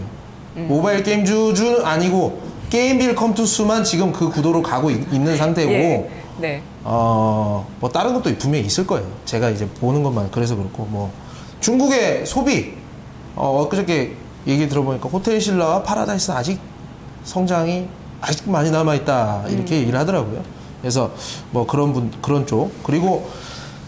모바일 게임주는 아니고 게임빌 컴투스만 지금 그 구도로 가고 있는 상태고 예. 네. 뭐 다른 것도 분명히 있을 거예요. 제가 이제 보는 것만 그래서 그렇고 뭐 중국의 소비 엊그저께 얘기 들어보니까 호텔신라와 파라다이스는 아직 성장이 아직 많이 남아있다 이렇게 얘기를 하더라고요. 그래서 뭐 그런 쪽 그리고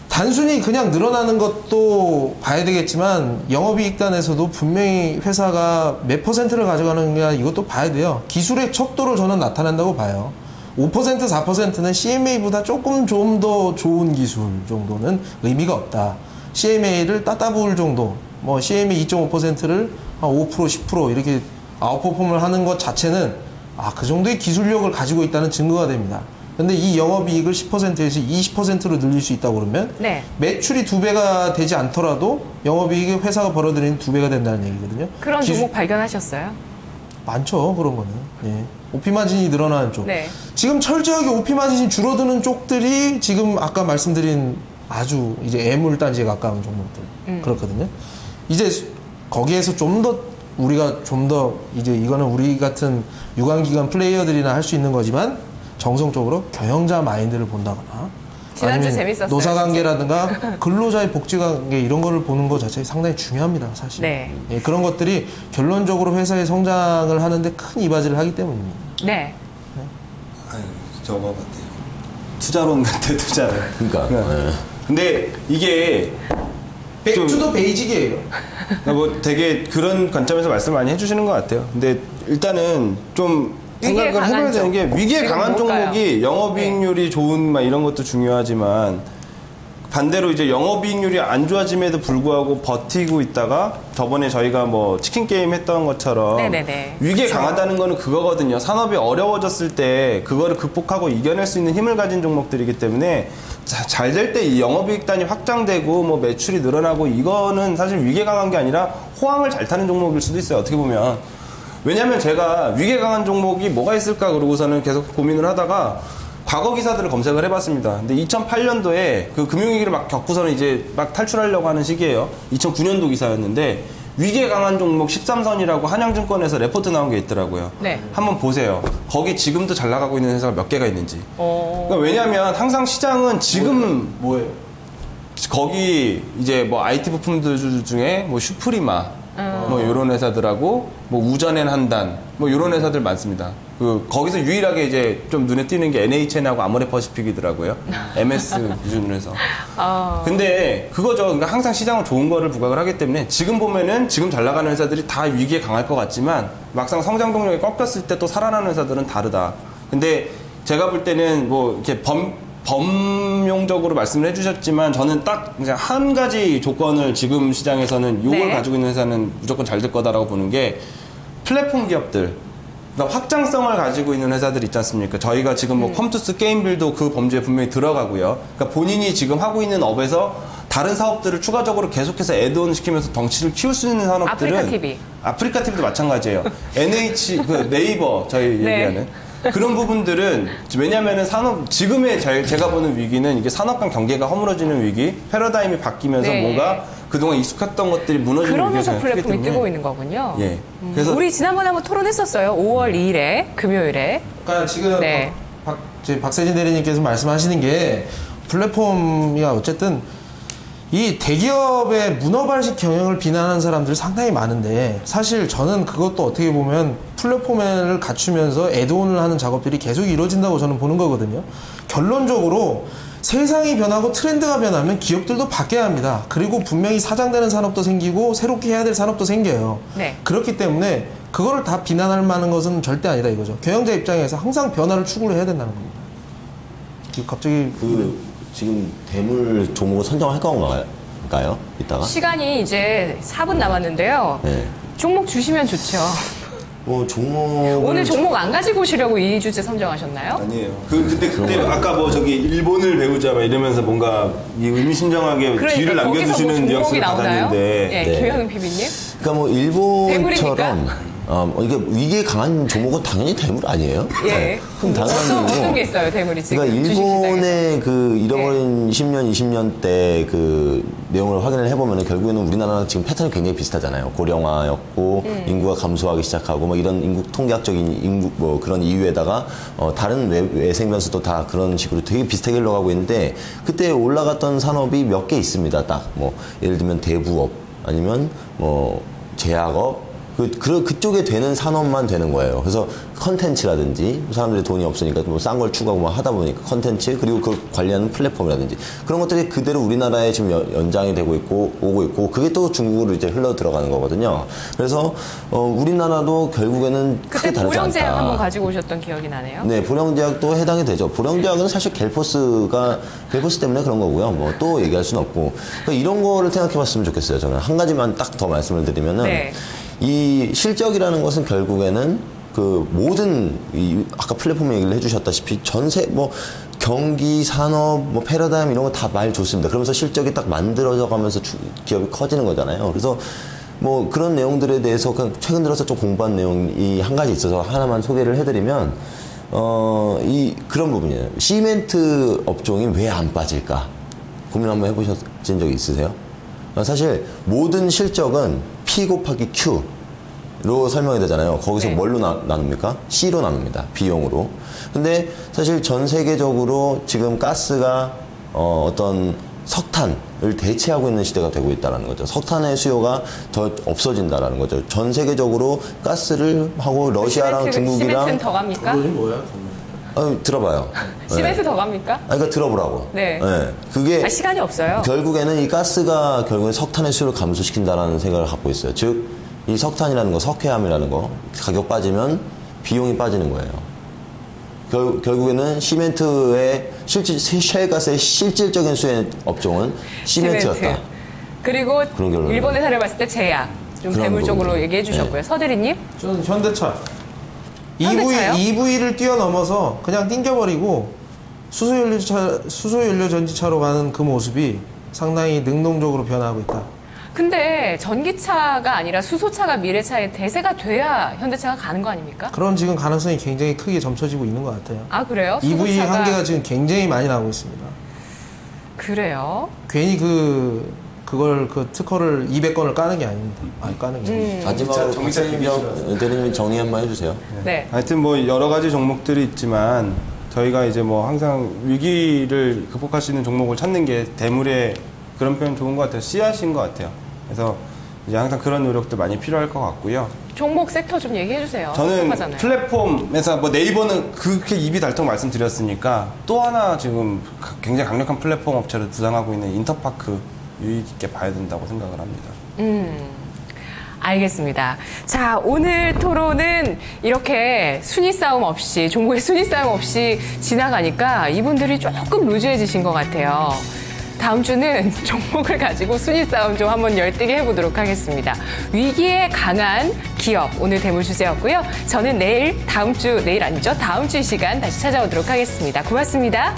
단순히 그냥 늘어나는 것도 봐야 되겠지만 영업이익단에서도 분명히 회사가 몇 %를 가져가느냐 이것도 봐야 돼요. 기술의 척도를 저는 나타낸다고 봐요. 5% 4%는 CMA보다 조금 좀 더 좋은 기술 정도는 의미가 없다. CMA를 따따부을 정도 뭐 CMA 2.5%를 한 5% 10% 이렇게 아웃퍼폼을 하는 것 자체는 그 정도의 기술력을 가지고 있다는 증거가 됩니다. 근데 이 영업이익을 10%에서 20%로 늘릴 수 있다고 그러면 네. 매출이 2배가 되지 않더라도 영업이익이 회사가 벌어들이는 2배가 된다는 얘기거든요. 그런 종목 발견하셨어요? 많죠, 그런 거는. 예. OP마진이 늘어나는 쪽. 네. 지금 철저하게 OP마진이 줄어드는 쪽들이 지금 아까 말씀드린 아주 이제 애물단지에 가까운 종목들. 그렇거든요. 이제 거기에서 좀 더 우리가 좀 더 이제 이거는 우리 같은 유관기관 플레이어들이나 할 수 있는 거지만 정성적으로 경영자 마인드를 본다거나 지난주 재밌었어요. 노사관계라든가 근로자의 복지관계 이런 거를 보는 것 자체가 상당히 중요합니다, 사실. 네. 예, 그런 것들이 결론적으로 회사의 성장을 하는데 큰 이바지를 하기 때문입니다. 네. 아니, 저거 같아요. 투자론 같아, 투자론. 그러니까. 네. 근데 이게 백투더 베이직이에요. 뭐 되게 그런 관점에서 말씀 많이 해주시는 것 같아요. 근데 일단은 좀 생각을 해봐야 되는 게 위기에 강한 종목이 영업이익률이 좋은 막 이런 것도 중요하지만 반대로 이제 영업이익률이 안 좋아짐에도 불구하고 버티고 있다가 저번에 저희가 뭐 치킨 게임 했던 것처럼 네네네. 위기에 강하다는 거는 그거거든요. 산업이 어려워졌을 때 그거를 극복하고 이겨낼 수 있는 힘을 가진 종목들이기 때문에 잘 될 때 이 영업이익단이 확장되고 뭐 매출이 늘어나고 이거는 사실 위기에 강한 게 아니라 호황을 잘 타는 종목일 수도 있어요. 어떻게 보면. 왜냐면 제가 위기에 강한 종목이 뭐가 있을까 그러고서는 계속 고민을 하다가 과거 기사들을 검색을 해봤습니다. 근데 2008년도에 그 금융위기를 막 겪고서는 이제 막 탈출하려고 하는 시기예요. 2009년도 기사였는데 위기에 강한 종목 13선이라고 한양증권에서 레포트 나온 게 있더라고요. 네. 한번 보세요. 거기 지금도 잘 나가고 있는 회사가 몇 개가 있는지. 그러니까 왜냐하면 항상 시장은 지금 뭐예요? 거기 이제 뭐 IT 부품들 중에 뭐 슈프리마 뭐 이런 회사들하고 뭐 우전엔 한단 뭐 이런 회사들 많습니다. 그 거기서 유일하게 이제 좀 눈에 띄는 게 NHN하고 아모레퍼시픽이더라고요. MS 기준으로 해서. 근데 그거죠. 그러니까 항상 시장은 좋은 거를 부각을 하기 때문에 지금 보면은 지금 잘 나가는 회사들이 다 위기에 강할 것 같지만 막상 성장 동력이 꺾였을 때 또 살아나는 회사들은 다르다. 근데 제가 볼 때는 뭐 이렇게 범용적으로 말씀을 해주셨지만 저는 딱 그냥 한 가지 조건을 지금 시장에서는 이걸 가지고 있는 회사는 무조건 잘 될 거다라고 보는 게 플랫폼 기업들, 그러니까 확장성을 가지고 있는 회사들 있지 않습니까? 저희가 지금 뭐 컴투스 게임빌도 그 범주에 분명히 들어가고요. 그러니까 본인이 지금 하고 있는 업에서 다른 사업들을 추가적으로 계속해서 애드온 시키면서 덩치를 키울 수 있는 산업들은 아프리카 TV도 마찬가지예요. NH 그 네이버 저희 얘기하는 그런 부분들은 왜냐면은 지금의 제가 보는 위기는 이게 산업 간 경계가 허물어지는 위기, 패러다임이 바뀌면서 뭔가 그동안 익숙했던 것들이 무너지는 그러면서 위기가 플랫폼이 뜨고 있는 거군요. 예. 그래서 우리 지난번에 한번 토론했었어요. 5월 2일에 금요일에. 그러니까 지금 박세진 대리님께서 말씀하시는 게 플랫폼이 어쨌든 이 대기업의 문어발식 경영을 비난하는 사람들이 상당히 많은데 사실 저는 그것도 어떻게 보면 플랫폼을 갖추면서 애드온을 하는 작업들이 계속 이루어진다고 저는 보는 거거든요. 결론적으로 세상이 변하고 트렌드가 변하면 기업들도 바뀌어야 합니다. 그리고 분명히 사장되는 산업도 생기고 새롭게 해야 될 산업도 생겨요. 네. 그렇기 때문에 그거를 다 비난할 만한 것은 절대 아니다 이거죠. 경영자 입장에서 항상 변화를 추구를 해야 된다는 겁니다. 갑자기 지금 대물 종목을 선정할 건가요? 이따가? 시간이 이제 4분 남았는데요. 네. 종목 주시면 좋죠. 오늘 종목 안 가지고 오시려고 이 주제 선정하셨나요? 아니에요. 근데 그때 아까 뭐 저기 일본을 배우자 막 이러면서 뭔가 의미심장하게 뒤를 남겨주시는 뉘앙스를 받았는데. 네, 김현웅 PB님. 그러니까 뭐 일본처럼 이게 위기에 강한 종목은 당연히 대물 아니에요? 예. 네. 그럼 어떤 게 있어요, 대물이 지금? 그러니까 일본의 그 잃어버린 10년, 20년 때 그 내용을 확인을 해보면 결국에는 우리나라랑 지금 패턴이 굉장히 비슷하잖아요. 고령화였고 인구가 감소하기 시작하고 뭐 이런 인구 통계학적인 인구 뭐 그런 이유에다가 다른 외생 변수도 다 그런 식으로 되게 비슷하게 흘러가고 있는데 그때 올라갔던 산업이 몇 개 있습니다. 딱 뭐 예를 들면 대부업 아니면 뭐 제약업 그쪽에 되는 산업만 되는 거예요. 그래서 컨텐츠라든지 사람들이 돈이 없으니까 뭐 싼 걸 추구하고 막 하다 보니까 컨텐츠 그리고 그 관리하는 플랫폼이라든지 그런 것들이 그대로 우리나라에 지금 연장이 되고 있고 오고 있고 그게 또 중국으로 이제 흘러 들어가는 거거든요. 그래서 우리나라도 결국에는 크게 다르지 않다. 보령제약 한번 가지고 오셨던 기억이 나네요. 네, 보령제약도 해당이 되죠. 보령제약은 사실 갤포스 때문에 그런 거고요. 뭐 또 얘기할 수는 없고 그러니까 이런 거를 생각해봤으면 좋겠어요. 저는 한 가지만 딱 더 말씀을 드리면은. 네. 이 실적이라는 것은 결국에는 그 모든 아까 플랫폼 얘기를 해주셨다시피 전세 뭐 경기 산업 뭐 패러다임 이런 거 다 말 좋습니다. 그러면서 실적이 딱 만들어져 가면서 기업이 커지는 거잖아요. 그래서 뭐 그런 내용들에 대해서 그냥 최근 들어서 좀 공부한 내용이 한 가지 있어서 하나만 소개를 해드리면 그런 부분이에요. 시멘트 업종이 왜 안 빠질까 고민 한번 해보신 적이 있으세요? 사실 모든 실적은 P 곱하기 Q로 설명이 되잖아요. 거기서 뭘로 나눕니까? C로 나눕니다. 비용으로. 근데 사실 전 세계적으로 지금 가스가 어떤 석탄을 대체하고 있는 시대가 되고 있다는 거죠. 석탄의 수요가 더 없어진다는 거죠. 전 세계적으로 가스를 하고 러시아랑 중국이랑 시멘트는 더 갑니까? 그것이 뭐야? 들어봐요. 시멘트 더 갑니까? 그러니까 들어보라고. 네. 그게 시간이 없어요. 결국에는 이 가스가 결국엔 석탄의 수요를 감소시킨다는 생각을 갖고 있어요. 즉, 이 석탄이라는 거, 석회암이라는 거, 가격 빠지면 비용이 빠지는 거예요. 결국에는 시멘트의 셰일가스의 실질적인 수혜 업종은 시멘트였다. 시멘트. 그리고 결론이에요. 일본의 사례를 봤을 때 제약. 좀 대물 쪽으로 얘기해 주셨고요. 서대리님? 저는 현대차. 현대차요? EV를 뛰어넘어서 그냥 띵겨버리고 수소연료 전지차로 가는 그 모습이 상당히 능동적으로 변화하고 있다. 근데 전기차가 아니라 수소차가 미래차의 대세가 돼야 현대차가 가는 거 아닙니까? 그런 지금 가능성이 굉장히 크게 점쳐지고 있는 것 같아요. 아, 그래요? EV 수소차가... 한계가 지금 굉장히 많이 나오고 있습니다. 그래요? 괜히 그걸 특허를 200건을 까는 게 아닙니다. 까는 게 아닙니다. 마지막으로 대리님이 정리 한번 해주세요. 네. 하여튼 뭐 여러 가지 종목들이 있지만 저희가 이제 뭐 항상 위기를 극복할 수 있는 종목을 찾는 게 대물의 그런 표현 좋은 것 같아요. 씨앗인 것 같아요. 그래서 이제 항상 그런 노력도 많이 필요할 것 같고요. 종목 섹터 좀 얘기해 주세요. 저는 궁금하잖아요. 플랫폼에서 뭐 네이버는 그렇게 입이 닳도록 말씀드렸으니까 또 하나 지금 굉장히 강력한 플랫폼 업체를 부상하고 있는 인터파크 유의 깊게 봐야 된다고 생각을 합니다. 알겠습니다. 자, 오늘 토론은 이렇게 순위 싸움 없이, 종목의 순위 싸움 없이 지나가니까 이분들이 조금 루즈해지신 것 같아요. 다음 주는 종목을 가지고 순위 싸움 좀 한번 열띠게 해보도록 하겠습니다. 위기에 강한 기업, 오늘 대물 주제였고요. 저는 내일 이 시간 다시 찾아오도록 하겠습니다. 고맙습니다.